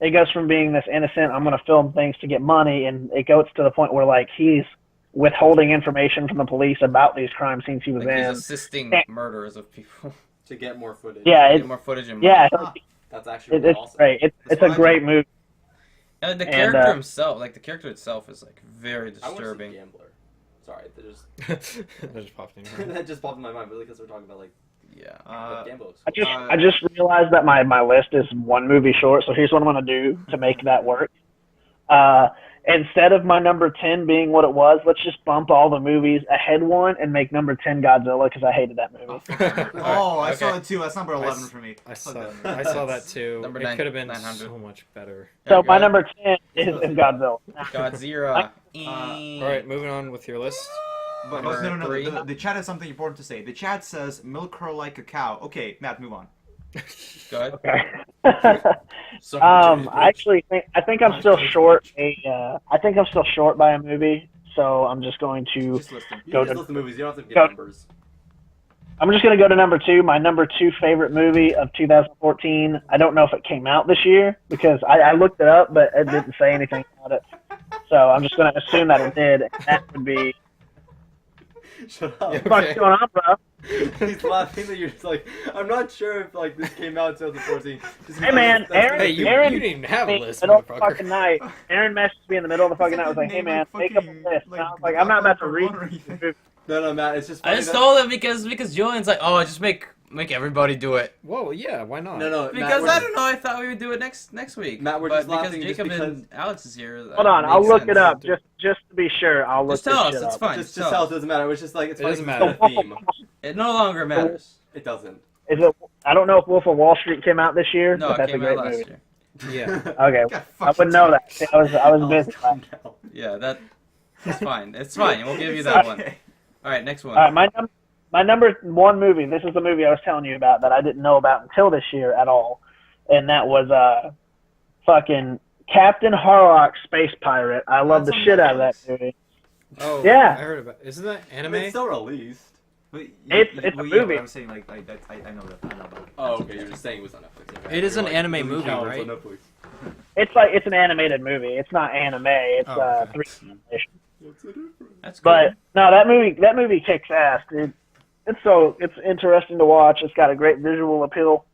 It goes from being this innocent. I'm going to film things to get money, and it goes to the point where like he's withholding information from the police about these crime scenes he was Like he's in. assisting murderers of people. To get more footage. Yeah, Get it, more footage and money. yeah, That's actually it's awesome. great. It's a great movie. And the And, character himself, like the character itself, is like very I want to disturbing. see Gambler. Sorry, that just that just popped in your mind. that just popped in my mind, really, because we're talking about like Yeah. Gambler. looks I cool. just realized that my list is one movie short, so here's what I'm going to do to make that work. Instead of my number 10 being what it was, let's just bump all the movies ahead one and make number 10 Godzilla because I hated that movie. Oh, I saw Okay. it too. That's number 11 for me. I saw, Fuck I saw that too. Number It could have been 900. so much better. So Go my ahead. number 10 is Godzilla. Godzilla. All right, moving on with your list. But Number no. three. The chat has something important to say. The chat says milk her like a cow. Okay, Matt, move on. Go ahead. Okay. I think I'm still short. I think I'm still short by a movie, so I'm just going to Just listen. You go can just to- list the movies. You don't have to go- give numbers. I'm just gonna go to number 2. My number 2 favorite movie of 2014. I don't know if it came out this year because I looked it up, but it didn't say anything about it. So I'm just gonna assume that it did. And that would be. Shut up. What's going on, bro? He's laughing that you're just like, I'm not sure if like this came out in 2014. Hey, man, Aaron- Hey, you Aaron- didn't even have a In list, the middle of the motherfucker. fucking night. Aaron messaged me in the middle of the fucking night. Was like, "Hey man, make up a list." And I was like, "I'm not about to read." No, Matt, it's just funny I just that- told him because Julian's like, oh, just make everybody do it. Whoa, yeah, why not? No, Because Matt, I don't know, I thought we would do it next week. Matt, we're but just because laughing just Jacob because- and Alex is here. Hold on, I'll makes look sense. it up just to be sure. I'll look Just tell this us, shit it's up. fine. Just tell us, it doesn't matter. It's just like it's It funny doesn't 'cause matter. it's the theme. It no longer matters. It doesn't. Is it? I don't know if Wolf of Wall Street came out this year, No, but it that's a came great out last movie. year. Yeah. Okay, God, I wouldn't know that. See, I was busy. Calm down. Yeah, it's fine. It's fine. We'll give you that one. All right, next one. All right, my number 1 movie. This is the movie I was telling you about that I didn't know about until this year at all, and that was fucking Captain Harlock Space Pirate. I love the That's on shit out of that Netflix? movie. Oh, Yeah. I heard about. Isn't that I anime? mean, it's still released. It's a movie. I'm saying like that's I know that. I know about it. Oh, okay. You're just saying it was on Netflix. Okay. It is You're an anime doesn't movie, count, right? It's on Netflix. It's an animated movie. It's not anime. It's Oh, okay. 3D animation. What's the difference? That's good. But no, that movie kicks ass, dude. It's interesting to watch. It's got a great visual appeal.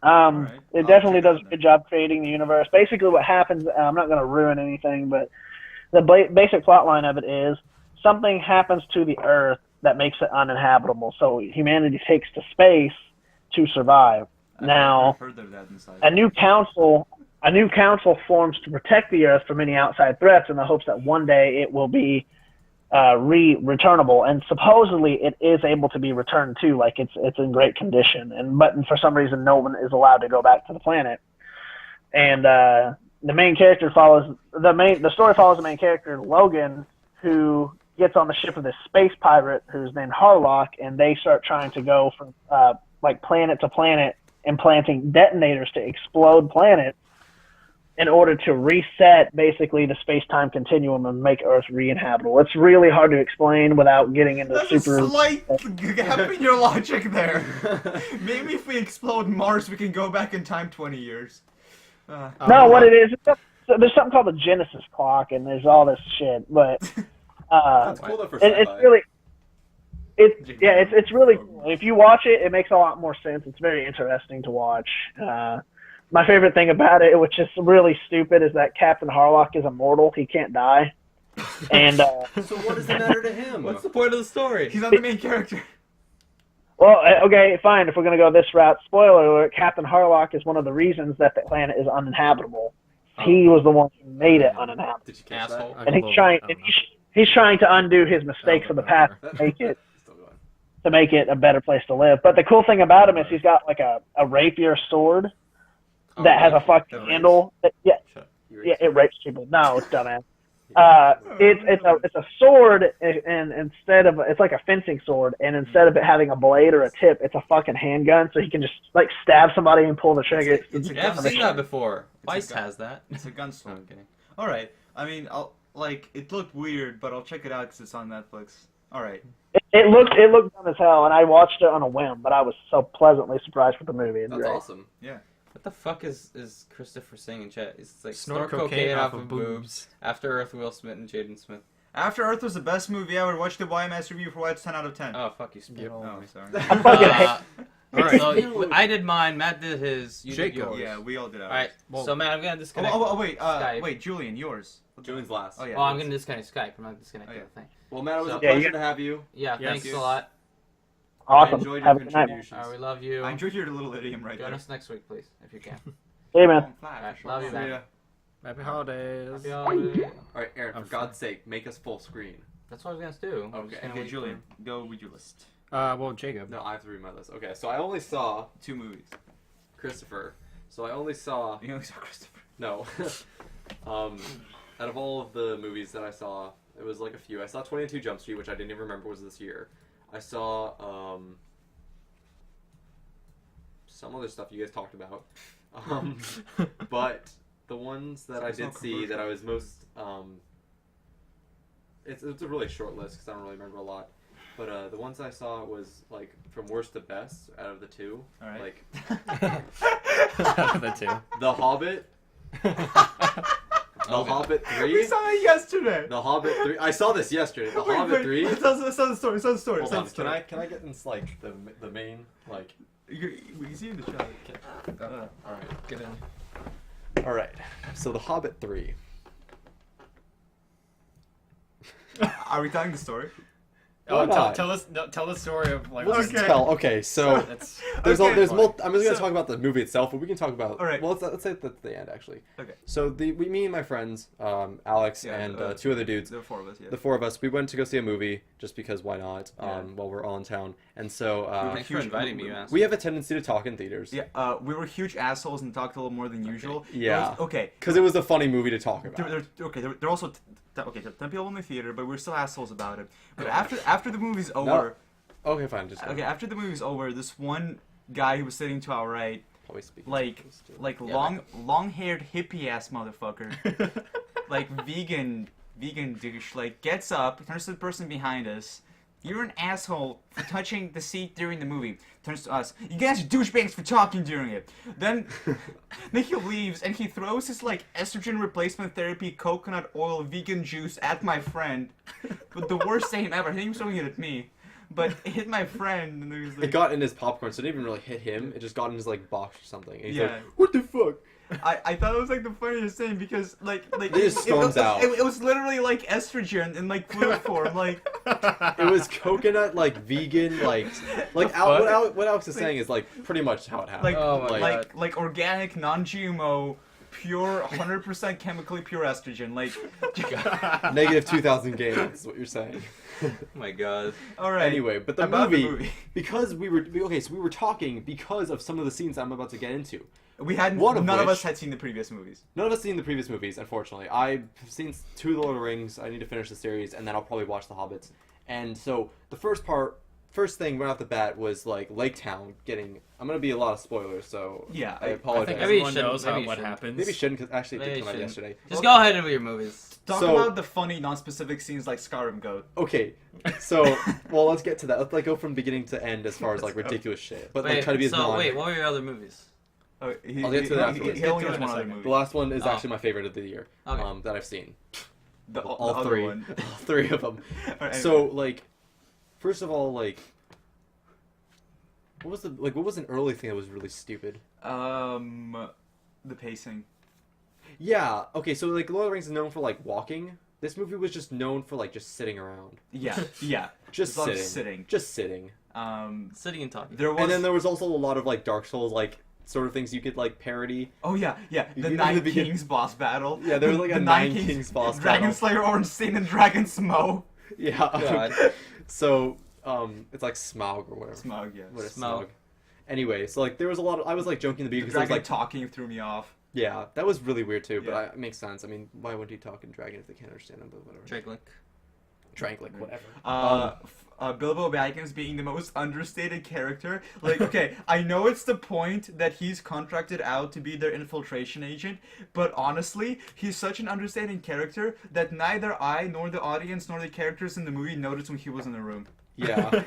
Alright. It I'll definitely check does it a out good job creating the universe. Basically, what happens, I'm not going to ruin anything, but the basic plot line of it is something happens to the Earth that makes it uninhabitable. So humanity takes to space to survive. Now, I've heard of that inside. a new council forms to protect the Earth from any outside threats in the hopes that one day it will be returnable, and supposedly it is able to be returned too, like it's in great condition, but for some reason no one is allowed to go back to the planet. And the story follows the main character Logan, who gets on the ship of this space pirate who's named Harlock, and they start trying to go from like planet to planet, implanting detonators to explode planets in order to reset basically the space-time continuum and make Earth re-inhabitable. It's really hard to explain without getting into That's super... a slight gap in your logic there. Maybe if we explode Mars, we can go back in time 20 years. No, what it is, there's something called the Genesis clock, and there's all this shit, but That's cool though for it's sci-fi. really... It's really cool. If you watch it, it makes a lot more sense. It's very interesting to watch. My favorite thing about it, which is really stupid, is that Captain Harlock is immortal. He can't die. And So what does it matter to him? What's the point of the story? He's not the main character. well, okay, fine. If we're gonna go this route, spoiler alert: Captain Harlock is one of the reasons that the planet is uninhabitable. He was the one who made it uninhabitable, Did you catch Asshole. that? and he's trying to undo his mistakes of the past That- to make it Still going. to make it a better place to live. But the cool thing about him is he's got like a rapier sword that has a fucking handle. It rapes people. No, it's dumbass. It's a sword, and instead of it's like a fencing sword, and instead of it having a blade or a tip, it's a fucking handgun. So he can just like stab somebody and pull the trigger. It's a Yeah, I've gun seen that sword. before. It's a Vice gun. has that. It's a gun No, sword. I'm kidding. All right. I mean, it looked weird, but I'll check it out because it's on Netflix. All right. It looked dumb as hell, and I watched it on a whim, but I was so pleasantly surprised with the movie. It's That's great. awesome. What the fuck is Christopher saying in chat? It's like Snort cocaine off of boobs. After Earth, Will Smith and Jaden Smith. After Earth was the best movie ever. Watch the YMS review for why it's 10 out of 10. Oh, fuck you, Speed. Oh, sorry. I fucking hate. Alright. So I did mine. Matt did his. You did Jacob. yours. Yeah, we all did ours. All right. Well- So Matt, I'm gonna disconnect. Wait, Skype. wait, Julian, yours. Julian's last. Oh yeah. Well, I'm gonna disconnect Skype. I'm not disconnecting Oh, yeah. the thing. Well, Matt, it was So- a Yeah, pleasure you- to have you. Yeah, Yes. thanks a lot. I Awesome. enjoyed Have your a good night. contributions. All right, we love you. I enjoyed your little idiom right Join there. us next week, please, if you can. Hey man. Alright, love you, See man. ya. Happy holidays. Happy holidays. All right, Aaron, I'm for God's sake, make us full screen. That's what I was gonna do. I was Okay. just gonna Okay, wait Julian, go with your list. Well, Jacob. No, I have to read my list. Okay, so I only saw 2 movies. Christopher. So I only saw You only saw Christopher. no. Out of all of the movies that I saw, it was like a few. I saw 22 Jump Street, which I didn't even remember was this year. I saw some other stuff you guys talked about. But the ones that I It's did not see that commercial. I was most it's a really short list because I don't really remember a lot. But the ones I saw was like from worst to best out of the two. All right. Like The two. The Hobbit. The Hobbit 3. We saw it yesterday. The Hobbit 3. I saw this yesterday. The Hobbit 3. Tell the story. Tell the story. Hold Tell on. the story. Can I get this like the main like? We can see you in the shot. All right. Get in. All right. So the Hobbit 3. Are we telling the story? Oh, Why not? tell the story of like. We'll just Okay. tell. Okay. So That's there's Okay. there's I'm just gonna So- talk about the movie itself, but we can talk about. All right. Well, let's say that's the end actually. Okay. So me and my friends, Alex Yeah, and two other dudes, The four of us. Yeah. the four of us, we went to go see a movie just because why not? Yeah. While we're all in town, and so Thanks for inviting me, man. we have a tendency to talk in theaters. Yeah. We were huge assholes and talked a little more than usual. Yeah. Okay. Because it was a funny movie to talk about. They're also okay. 10 people in the theater, but we're still assholes about it. But after the movie's over, Okay, fine. Just okay, after the movie's over, this one guy who was sitting to our right, probably speak. like Yeah, long-haired hippie ass motherfucker, like vegan douche, like gets up, turns to the person behind us. You're an asshole for touching the seat during the movie. Turns to us. You guys are douchebags for talking during it. Then he leaves and he throws his like estrogen replacement therapy coconut oil vegan juice at my friend. But the worst aim ever. I think he was throwing it at me. But it hit my friend and it was like, It got in his popcorn, so it didn't even really hit him. It just got in his like box or something. And he's Yeah. like, "What the fuck?" I thought it was like the funniest thing because like It just storms out. It was literally like estrogen in like fluid form, like It was coconut, like vegan, like what Alex is saying is like pretty much how it happened. like Oh my God. like organic, non-GMO, pure, 100% chemically pure estrogen. Like, negative 2,000 gains is what you're saying. Oh my god. all right. Anyway, but the About movie, because we were talking because of some of the scenes I'm about to get into. we had One of none of which- us had seen the previous movies. None of us seen the previous movies, unfortunately. I've seen 2 of the Lord of the Rings. I need to finish the series, and then I'll probably watch The Hobbits. And so the first thing right off the bat was like Lake Town getting. I'm gonna be a lot of spoilers, so Yeah, I I apologize. think Maybe you everyone shouldn't- knows maybe you what shouldn't. happens. Maybe shouldn't because actually it Maybe did you come out shouldn't. yesterday. Just go ahead with your movies. Talk So- about the funny, non-specific scenes like Skyrim Goat. Okay, so well, let's get to that. Let's like go from beginning to end as far as like Let's go. ridiculous shit, but Wait, like try to be as so non. wait, what were your other movies? Oh, I'll get to that afterwards. He only Get to has it in one a other second. movie. The last one is Oh. actually my favorite of the year Okay. that I've seen. The All other three, one. all 3 of them. Alright, So like, first of all, like, what was an early thing that was really stupid? the pacing. Yeah. Okay. So like, Lord of the Rings is known for like walking. This movie was just known for like just sitting around, Yeah, yeah. just There's a lot of sitting, sitting. just sitting. Sitting and talking. There was. And then there was also a lot of like Dark Souls like sort of things you could like parody. Oh yeah. You The get to Nine the begin- Kings boss battle. Yeah, there was like The a Nine Kings boss Dragon battle. Slayer, Orange Stain, and Dragon Smo. Yeah. God. So it's like Smaug or whatever. Smug, yes. What is Smaug. Smaug? Anyway, so like there was a lot of I was like joking in the The beginning because I was dragon like, talking threw me off. yeah, that was really weird too, but Yeah. it makes sense. I mean, why wouldn't he talk in dragon if they can't understand him? But whatever. Drake Trank, whatever. Bilbo Baggins being the most understated character. Like, okay, I know it's the point that he's contracted out to be their infiltration agent, but honestly, he's such an understated character that neither I, nor the audience, nor the characters in the movie noticed when he was in the room. Yeah.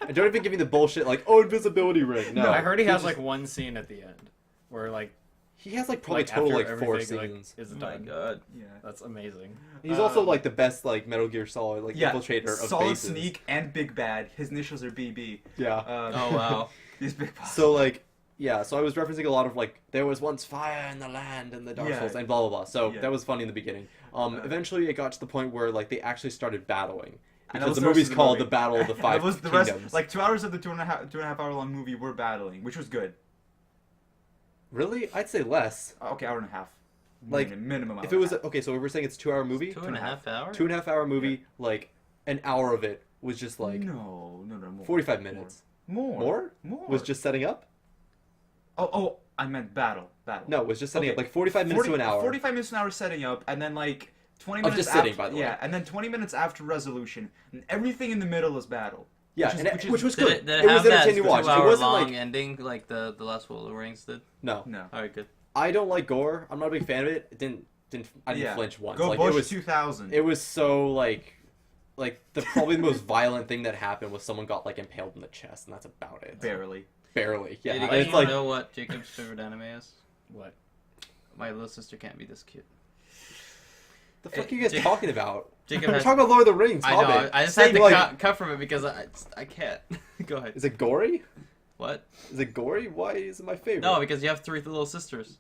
And don't even give me the bullshit like, oh, invisibility ring. No, I heard he has just- like one scene at the end where like he has like probably like, total after like 4 everything, scenes. Like, is Oh my done. god. Yeah. That's amazing. He's also Um, like the best like Metal Gear Solid like Yeah, infiltrator of Solid bases. Sneak and Big Bad. His initials are BB. Yeah. Oh wow. He's Big Boss. So like, yeah. So I was referencing a lot of like there was once fire in the land and the Dark Yeah. Souls and blah blah blah. So Yeah. that was funny in the beginning. Eventually it got to the point where like they actually started battling And that because was the the rest movie's of the called movie. The Battle of the And Five that was the Kingdoms. rest, like 2 hours of the two and a half hour long movie were battling, which was good. Really? I'd say less. Okay, hour and a half. Like, minimum. Hour If it was and a half. okay, so we're saying it's a 2-hour movie. 2.5 hours? 2.5 hour movie. Like an hour of it was just like no, more. 45 minutes. More. Was just setting up. Oh, I meant battle. No, it was just setting Okay. up like 45 minutes to an hour. 45 minutes to an hour setting up, and then like 20 Of minutes just sitting, after, by the yeah, way. and then 20 minutes after resolution, and everything in the middle is battle. Yeah, which is- and which which is- was Did good. it, did It it was have that entertaining to watch. It 2-hour wasn't long like ending like the last Lord of the Rings did? no. No. Alright, good. I don't like gore. I'm not a big fan of it. I didn't Yeah. flinch once. Go like Bush it was 2000. it was so like probably the most violent thing that happened was someone got like impaled in the chest, and that's about it. Barely. Barely. Yeah. Did you guys It's like know what Jacob's favorite anime is? What? My little sister can't be this cute. the fuck are you guys talking about? Jacob We're has- talking about Lord of the Rings. I know. Hobbit. I just Same, had to like- cut from it because I can't. Go ahead. Is it gory? What? Is it gory? Why is it my favorite? No, because you have 3 little sisters.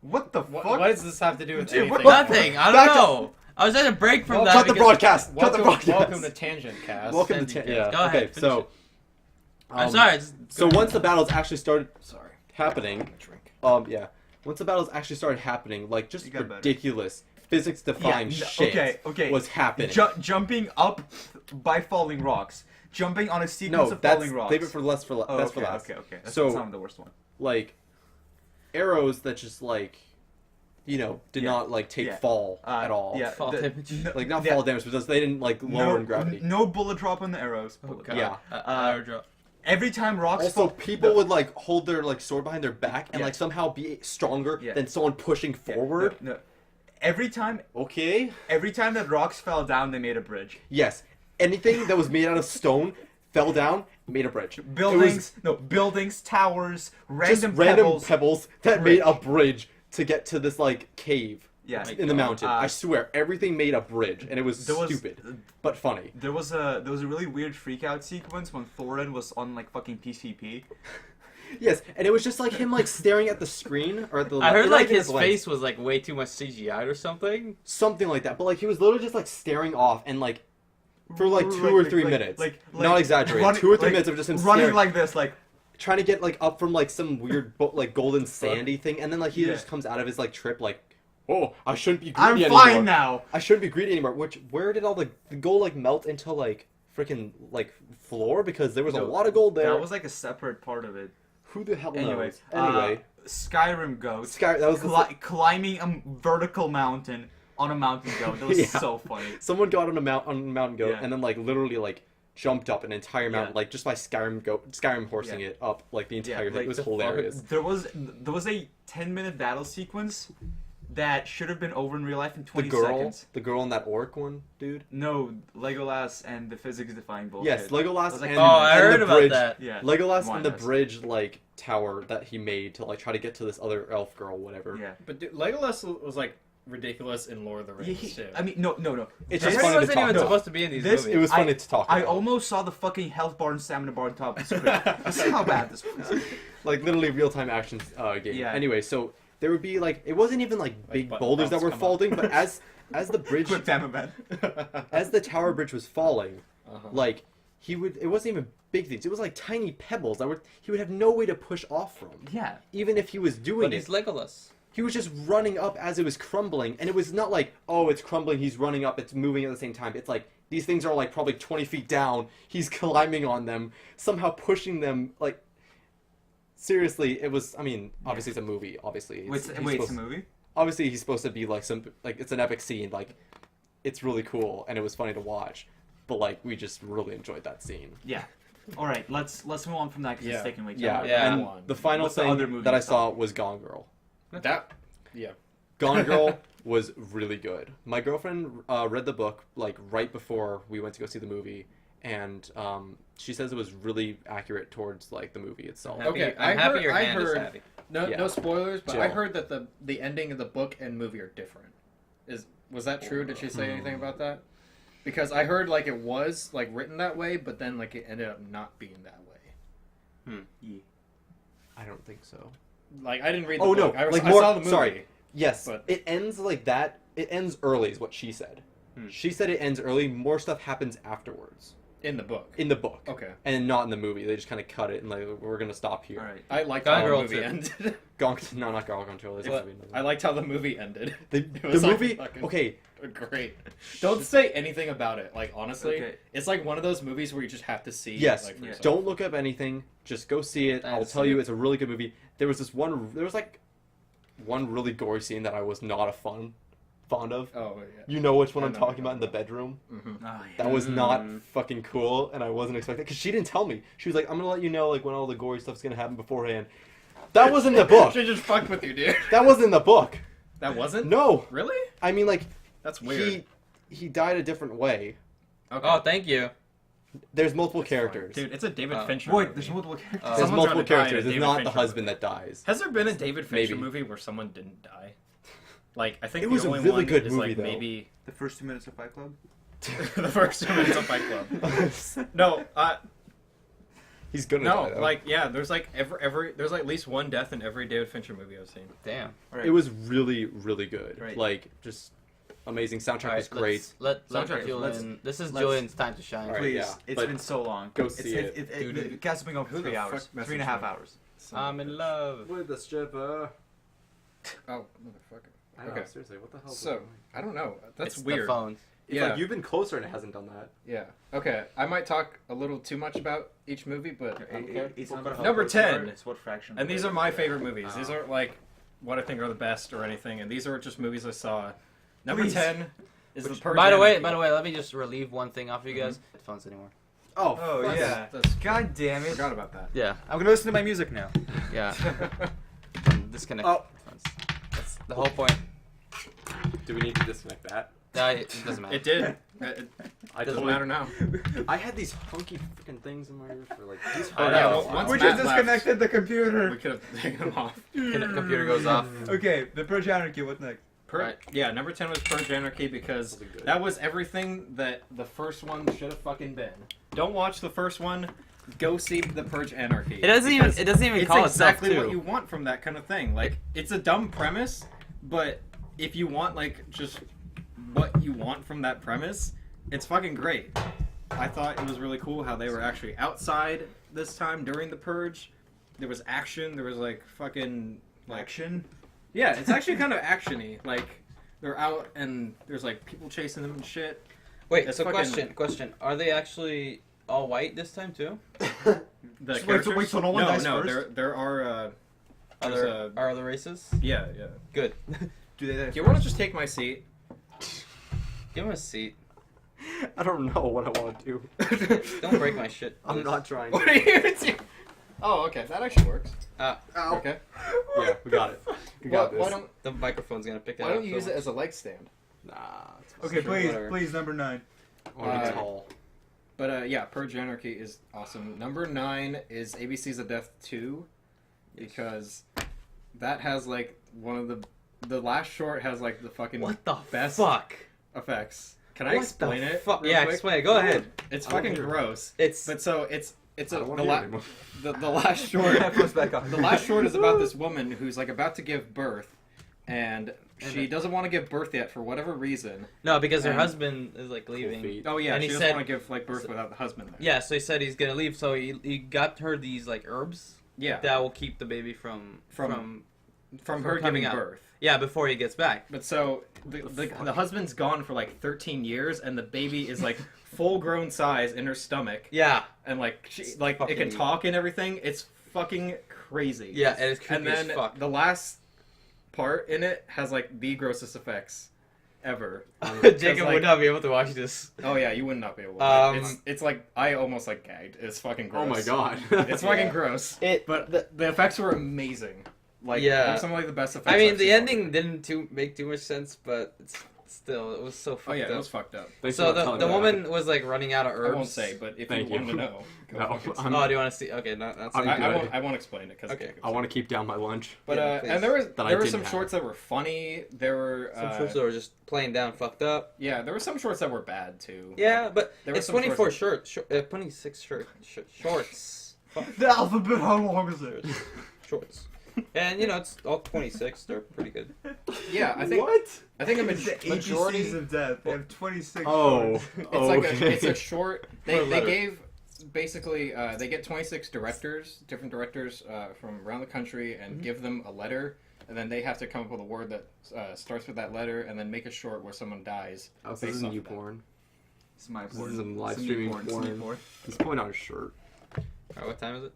What the fuck? What does this have to do with Dude, what- anything? Nothing. I Back don't to- know. I was at a break from Well, that. cut the because- broadcast. Cut the Welcome, broadcast. welcome to Tangent Cast. Welcome to Tangent yeah. Cast. Go ahead, Okay, so. I'm sorry. So once the battles actually started Sorry. happening, Drink. yeah. Once the battles actually started happening, like just You got better. ridiculous physics-defying shit okay. was happening. Jumping up by falling rocks. Jumping on a sequence No, of that's falling rocks. leave it for less for Oh, that's okay, for last. okay. That's So- not the worst one. Like arrows that just like did Yeah. not like take Yeah. fall at all. Yeah, Fall damage. Like not yeah, fall damage because they didn't like lower in gravity. No bullet drop on the arrows. Oh, Bullet God. drop. Yeah. Drop. Every time rocks Also, fall, people would like hold their like sword behind their back and Yeah. like somehow be stronger Yeah. than someone pushing Yeah, forward. No. Every time Okay. that rocks fell down, they made a bridge. Yes. Anything that was made out of stone fell down, made a bridge. It Buildings, towers, was just random pebbles that made a bridge to get to this like cave Yeah. in the mountain. Uh, I swear, everything made a bridge, and it was there was- stupid but funny. There was a really weird freakout sequence when Thorin was on like fucking PCP. Yes, and it was just like him like staring at the screen or at the. I heard not like even his at the lens. face was like way too much CGI or something. Something like that, but like he was literally just like staring off and like for like 2 or 3 minutes. Not exaggerating. running- 2 or 3 like, minutes of just him running staring, like this, like trying to get like up from like some weird like golden sandy thing, and then like he Yeah. just comes out of his like trip like, oh, I shouldn't be greedy I'm anymore. fine now. I shouldn't be greedy anymore. Where did all the gold like melt into like freaking like floor because there was a No, lot of gold there. That was like a separate part of it. Who the hell Anyway, knows? Anyway, Skyrim goat that was the climbing a vertical mountain on a mountain goat. That was Yeah. so funny. someone got on a mountain goat Yeah. and then like literally like jumped up an entire mountain Yeah. like just by Skyrim horsing Yeah. it up like the entire thing. like It was the hilarious. There was a 10-minute battle sequence that should have been over in real life in 20 seconds. The girl and that orc one, dude. No, Legolas and the physics-defying bullshit. Yes, Legolas That was like and, Oh, I and heard the about bridge. that. Yeah. Legolas Why and the not? bridge like tower that he made to like try to get to this other elf girl, whatever. Yeah. But dude, Legolas was like ridiculous in Lord of the Yeah, Rings too. I mean, no. It's This just funny to wasn't talk even about. supposed to be in these This- movies. It was funny to talk about. I almost saw the fucking health bar and stamina bar on top of the screen. That's how bad this was. Like literally real-time action game. Yeah. Anyway, so there would be like it wasn't even like big button boulders that prompts were come up. falling, but as the bridge Quick time event. as the tower bridge was falling, Uh-huh. like it wasn't even big things. It was like tiny pebbles that he would have no way to push off from. Yeah. Even if he was doing But it, he's Legolas. he was just running up as it was crumbling, and it was not like, oh, it's crumbling, he's running up, it's moving at the same time. It's like these things are like probably 20 feet down. He's climbing on them, somehow pushing them. Like seriously, it was. I mean, obviously it's a movie. Obviously, Wait, it's a movie? obviously he's supposed to be like it's an epic scene. Like it's really cool and it was funny to watch. But like we just really enjoyed that scene. Yeah. All right, let's move on from that because Yeah. it's taking way too Yeah, long. Yeah. and One. the final What's the thing other movie that I you saw saw? was Gone Girl. That, yeah. Gone Girl was really good. My girlfriend read the book like right before we went to go see the movie, and she says it was really accurate towards like the movie itself. Happy- Okay, I'm I happy heard- your I hand is heard- happy. No, Yeah. no spoilers, but Chill. I heard that the ending of the book and movie are different. Was that true? Did she say anything about that? Because I heard like it was like written that way, but then like it ended up not being that way. I don't think so. Like I didn't read the Oh book. no, I, like I more. saw the movie. Sorry. Yes, but- it ends like that. It ends early, is what she said. She said it ends early. More stuff happens afterwards In the book. in the book, Okay. and not in the movie. They just kind of cut it and like we're gonna stop here. All right. I liked Gone how Girl the movie too. ended. No, not Gone Girl. There's What? gonna be another- I liked how the movie ended. The It was, like, movie. fucking Okay, Great. Don't say anything about it. Like honestly, Okay. it's like one of those movies where you just have to see. yes. Like, for Yeah. yourself. Don't look up anything. Just go see it. I'll tell you, it's a really good movie. There was like one really gory scene that I was not fond of. Oh yeah. You know which one I I'm know talking what about in the bedroom? Oh, yeah. That was not fucking cool, and I wasn't expecting. Because she didn't tell me. She was like, "I'm gonna let you know like when all the gory stuff's gonna happen beforehand." That was in the book. She just fucked with you, dude. That was in the book. That wasn't. No, Really? I mean like That's weird. he died a different way. Okay. Oh, thank you. There's multiple characters. Dude, it's a David Fincher. Wait, movie. there's multiple characters. There's Someone's multiple gonna die in a characters. It's David not the Fincher husband movie. that dies. Has there been a David Fincher Maybe. movie where someone didn't die? Like, I think It the was a only really one good is movie, like though. maybe The first 2 minutes of Fight Club. the first 2 minutes of Fight Club. No, He's gonna no, die, though. like yeah, there's like every there's like at least one death in every David Fincher movie I've seen. Damn. Right. It was really, really good. Right. Like, just amazing. Soundtrack All right, was great. Let Soundtrack is- Julian. This is let's- Julian's time to shine. All right, Please, yeah, it's but been so long. go see it. Dude, The cast has been going for who the 3 hours, fuck messaged 3.5 me? hours. I'm in love. With the stripper. Oh, motherfucker. I know, Okay. seriously, what the hell? So I don't know. That's It's weird. The phones. It's Yeah. like you've been closer and it hasn't done that. Yeah. Okay. I might talk a little too much about each movie, but It's Number 10. It's what fraction. and these are my favorite movies. These aren't like what I think are the best or anything, and these are just movies I saw. Number Please. 10 is the Purge. By the way, Anarchy. let me just relieve one thing off you guys. Phones anymore. Oh, Oh That's- yeah. that's- God damn it. Forgot about that. Yeah. I'm gonna listen to my music now. Yeah. Disconnect. Oh. That's the whole point. do we need to disconnect that? No, it doesn't matter. It did. It I doesn't totally- matter now. I had these funky freaking things in my ear for like these. I know. Yeah, well, once We Matt just left, disconnected the We computer. could have taken them off. Computer goes off. Okay, the Purge Anarchy. What next? Right. Yeah, number 10 was Purge Anarchy because That was good. that was everything that the first one should have fucking been. Don't watch the first one. Go see the Purge Anarchy. It doesn't even. Because It doesn't even it's call exactly itself what too. you want from that kind of thing. Like, it's a dumb premise, but if you want like just what you want from that premise, it's fucking great. I thought it was really cool how they were actually outside this time during the Purge. There was action. There was like fucking like Action. yeah, it's actually kind of actiony. Like they're out and there's like people chasing them and shit. Wait. It's So fucking- question. Are they actually all white this time too? The So characters. wait, so no one dies no, first? there are. Are There's there are other races? yeah, yeah. Good. Do they? Do you want to just take my seat? Give him a seat. I don't know what I want to do. Don't break my shit. I'm please. not trying What to. are you doing? Oh, okay, that actually works. Ow. Okay. Yeah, we got it. We got Why this. don't The microphone's gonna pick it Why up. don't you so use it much. as a leg stand? Nah. It's fine. Okay, Sure, please, whatever. please, number 9. I want to be Uh, tall. But yeah, Purge Anarchy is awesome. Number 9 is ABC's of Death 2 because that has like one of the last short has like the fucking What the best fuck? effects. Can I What explain the it? fuck? real Yeah, quick? explain it. Go ahead. It's I don't fucking hear it. gross. It's But so it's I a, don't the, want to hear la- it anymore. the last short. Goes back on. The last short is about this woman who's like about to give birth, and she doesn't want to give birth yet for whatever reason. no, because her And- husband is like leaving. feet. Oh yeah, And she he doesn't said- want to give like birth without the husband there. Yeah, so he said he's gonna leave, so he got her these like herbs Yeah, that will keep the baby from from from her coming giving out. birth. yeah before he gets back. But so the husband's gone for like 13 years, and the baby is like full grown size in her stomach, Yeah, and like It's it can fucking- talk and everything. It's fucking crazy. yeah, and it's creepy And then as fuck. the last part in it has like the grossest effects ever. Jacob like- would not be able to watch this. Oh yeah, you would not be able to. It's like I almost like gagged. It's fucking gross. Oh my god. It's fucking gross. It, But the effects were amazing. Like Yeah. they're some of like the best effects. I mean, I've the seen. ending didn't make too much sense, but still, it was so fucked Oh yeah, up. it was fucked up. Thanks So for not telling the me woman was like running out of herbs. I won't say, but if Thank you want you. to know, go No, fuck it. I'm- Oh, do you want to see? Okay, not I'm saying good. I won't explain it because Okay. I want to keep down my lunch. But Yeah, please. and there was That I there were didn't some have. shorts that were funny. There were Some shorts that were just playing down, fucked up. yeah, there were some shorts that were bad too. Yeah, but There were it's some 24 shorts shorts. 26 shorts. The alphabet, how long is it? Shorts. And you know, it's all 26. They're pretty good. Yeah, I think What? I think a It's the majority. ABCs of death. They have 26 Oh. shorts. It's like okay. it's a short. For a They letter. gave basically they get 26 directors, different directors from around the country, and give them a letter, and then they have to come up with a word that starts with that letter, and then make a short where someone dies. Oh, so this based is off new of that. porn. It's my This porn. is some live It's streaming porn. It's new porn. He's pulling out his shirt. Alright, what time is it?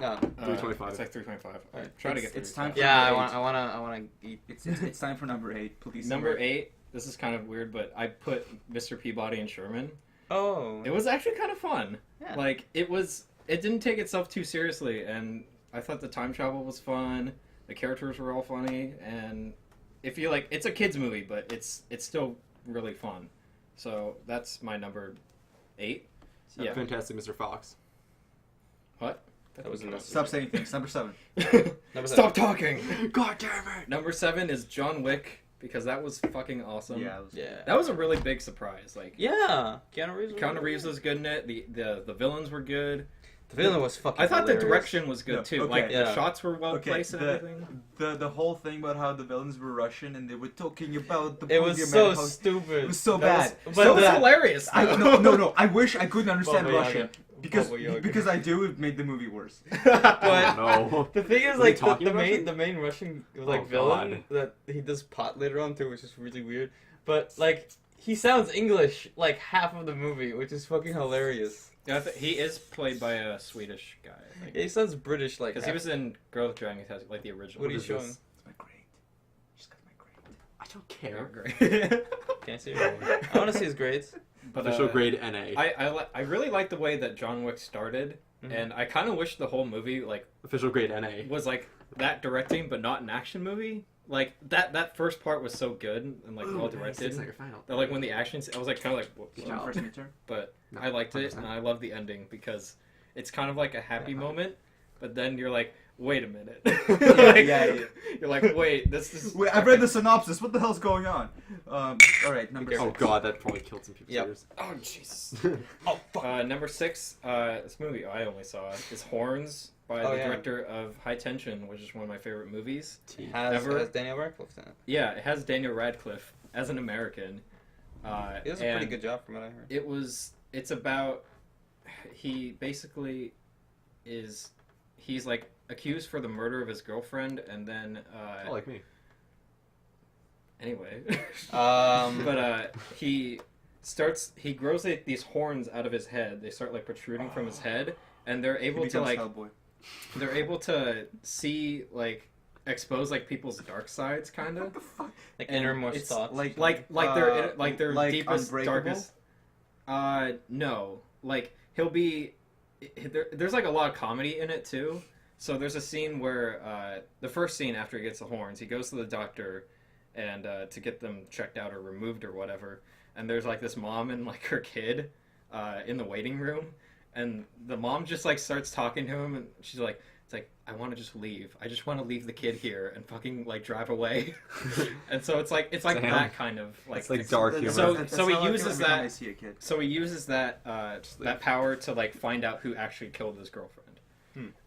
No. 3:25. It's like 3:25. Alright. Try to get. It's through time this. for Yeah, number I wanna eat. It's time for number 8. Please. Number 8. This is kind of weird, but I put Mr. Peabody and Sherman. Oh. It was actually kind of fun. Yeah. Like it was. It didn't take itself too seriously, and I thought the time travel was fun. The characters were all funny, and if you like, it's a kids movie, but it's still really fun. So that's my number 8. Yeah. Fantastic Mr. Fox. What? That was enough. Stop saying things. Number 7. Stop talking. God damn it! Number 7 is John Wick because that was fucking awesome. Yeah. Yeah. That was a really big surprise. Like Yeah. Keanu Reeves. Keanu Reeves was good in it. The villains were good. The villain was fucking. I thought the hilarious. direction was good No, too. okay. Like the Yeah. shots were well placed and the, everything. the whole thing about how the villains were Russian and they were talking about the It was boogeyman, so how- stupid. It was so That bad. was, But that was that- hilarious. No. I wish I couldn't understand Baba Russian. Yaga. Because Baba Yaga. because I do, it made the movie worse. But No. the thing is, Was he like, talking the Russian? main Russian Oh, villain that he does pot later on too, which is really weird. But like, he sounds English like half of the movie, which is fucking hilarious. Yeah, he is played by a Swedish guy. Yeah, he sounds British like. Because he was in Girl with Dragon Tattoo, like the original. What are you is showing? this? It's my grade. Just got my grade. I don't Yeah, care. great. Can't see it. I want to see his grades. But Official grade NA. I really like the way that John Wick started, Mhm. and I kind of wish the whole movie like Official grade NA. was like that directing, but not an action movie. Like that first part was so good and like well directed. It's not your final. That like when the action, I was like kind of like, whoops. Good job. First midterm. But No, I liked it 100%. and I love the ending because it's kind of like a happy Yeah. moment, but then you're like, wait a minute. Yeah. You're like, wait, this is. Wait, I've read the synopsis. What the hell's going on? All right, number Oh 6. god, that probably killed some people's Yep. ears. Oh Jesus. Oh fuck. Number 6, this movie I only saw is Horns by Oh, the yeah. director of High Tension, which is one of my favorite movies. Has Ever- Daniel Radcliffe in it. Yeah, it has Daniel Radcliffe as an American. He does a and pretty good job from what I heard. It's about, he basically he's like accused for the murder of his girlfriend, and then Oh, like me. anyway, Um, but he grows these horns out of his head. They start like protruding from his head, and they're able to like Hellboy. they're able to see like expose like people's dark sides, kind of. What the fuck? like and innermost it's thoughts. like- their like deepest Unbreakable? darkest. No, like he'll be. There's like a lot of comedy in it too. So there's a scene where the first scene after he gets the horns, he goes to the doctor, and to get them checked out or removed or whatever. And there's like this mom and like her kid in the waiting room, and the mom just like starts talking to him, and she's like, "It's like I want to just leave. I just want to leave the kid here and fucking like drive away." And so it's like Damn. that kind of like. It's like dark humor. So he how I feel uses every time that- I see a kid. So he uses that leave. that power to like find out who actually killed his girlfriend.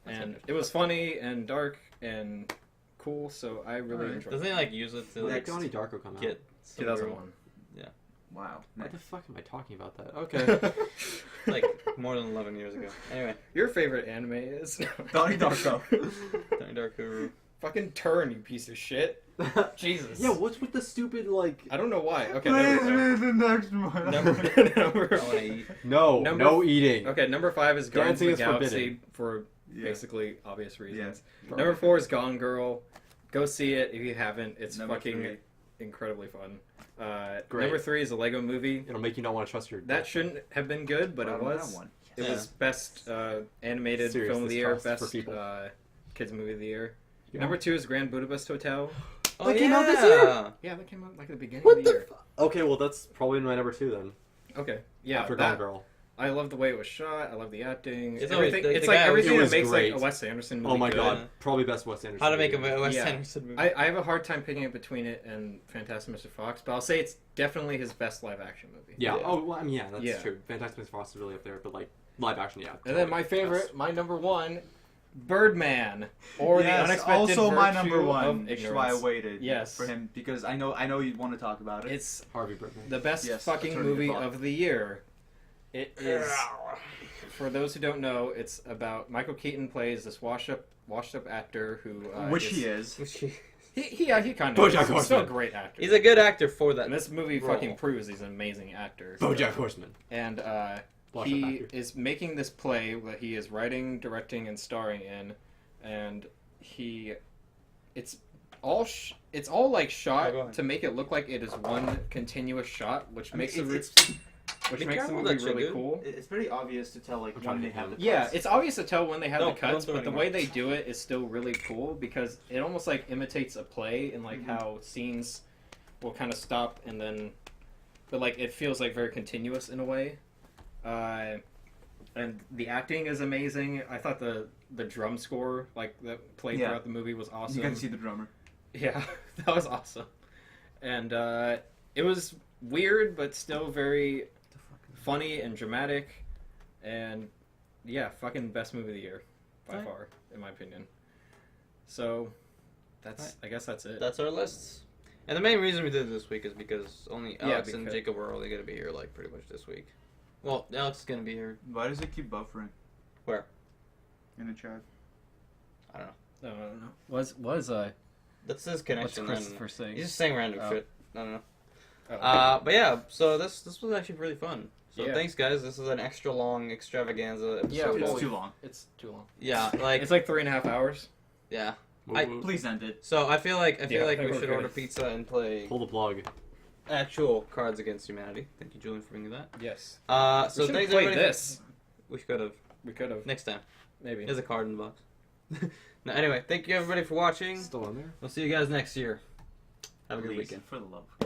And it was funny and dark and cool, so I really Alright. enjoyed Doesn't it. he like use it to When did like Donnie Darko come out? get some 2001. Wow. What the fuck am I talking about that? Okay. like more than 11 years ago. Anyway, Your favorite anime is Donnie Darko. Donnie Darko. fucking Turn, you piece of shit. Jesus. Yeah, what's with the stupid like? I don't know why. Okay, Wait, number, the next one. number, I want to eat. No, Number- no eating. okay, number 5 is Guardians of Dancing the is Galaxy forbidden. for Yeah. basically obvious reasons. Yeah. Number 4 is Gone Girl. Go see it if you haven't. It's Number fucking 3. incredibly fun. Great. Number 3 is a Lego Movie. It'll make you not want to trust your. That shouldn't have been good, but it That was. one. It Yeah. was best animated Serious film of the year, distrust for best people. kids movie of the year. Yeah. Number 2 is Grand Budapest Hotel. Oh, That came out this year? Yeah, that came out like at the beginning of the year. Okay, well that's probably my number 2 then. Okay, yeah, After that- Gone Girl. I love the way it was shot. I love the acting. It's always- everything. the It's guy like always- everything It that was makes great. like a Wes Anderson movie. Oh my good. god, probably best Wes Anderson. How to make a movie. Wes Yeah. Anderson movie. I have a hard time picking it between it and Fantastic Mr. Fox, but I'll say it's definitely his best live action movie. Yeah. Yeah. Oh, well, I mean, yeah, that's Yeah. true. Fantastic Mr. Fox is really up there, but like live action, yeah. And then my favorite, my number 1, Birdman, or the Yes, unexpected also my virtue number of one. Which is why I ignorance. waited. Yes. For him because I know you want to talk about it. It's Harvey Birdman. the best Yes, fucking Attorney movie Default. of the year. It is. For those who don't know, it's about Michael Keaton plays this washed up actor who Which he is. He kind of BoJack is. He's still a Horseman. great actor. He's a good actor for that. and this movie role. fucking proves he's an amazing actor. BoJack Horseman. And Washed-up he actor. is making this play that he is writing, directing, and starring in, and it's all like Oh, go shot ahead. to make it look like it is one continuous shot, which I mean, makes the Be movie careful that shit, really dude. cool. It's very obvious to tell like I'm trying when to they hit have the him. Yeah, cuts. it's obvious to tell when they have No, the cuts, don't do it but the anymore. way they do it is still really cool because it almost like imitates a play and like Mhm. how scenes will kind of stop and then, but like it feels like very continuous in a way. And the acting is amazing. I thought the drum score, like that played Yeah. throughout the movie, was awesome. You got to see the drummer. Yeah, that was awesome. And it was weird, but still very funny and dramatic. And yeah, fucking best movie of the year by far, in my opinion. So I guess that's it. That's our lists. And the main reason we did it this week is because only Alex and because- Jacob were only going to be here like pretty much this week. Well, Alex is going to be here. Why does it keep buffering? Where? In the chat. I don't know. I don't know. Was That's his what's connection. Christopher And saying? he's just saying random Oh. shit. I don't know. Oh. But yeah, so this was actually really fun. So Yeah. thanks, guys. This is an extra long extravaganza episode. Yeah, It's well, too long. It's too long. Yeah, like It's like 3.5 hours. yeah. Woo, I- woo. Please end it. So I feel like Yeah, we we're should good. order pizza and play Pull the plug. actual Cards Against Humanity. Thank you, Julian, for bringing that. Yes. So We should thanks play everybody. this. We could have We could have. next time. Maybe. There's a card in the box. No, anyway, thank you everybody for watching. Still on there? We'll see you guys next year. Have a good Please, weekend. for the love of God.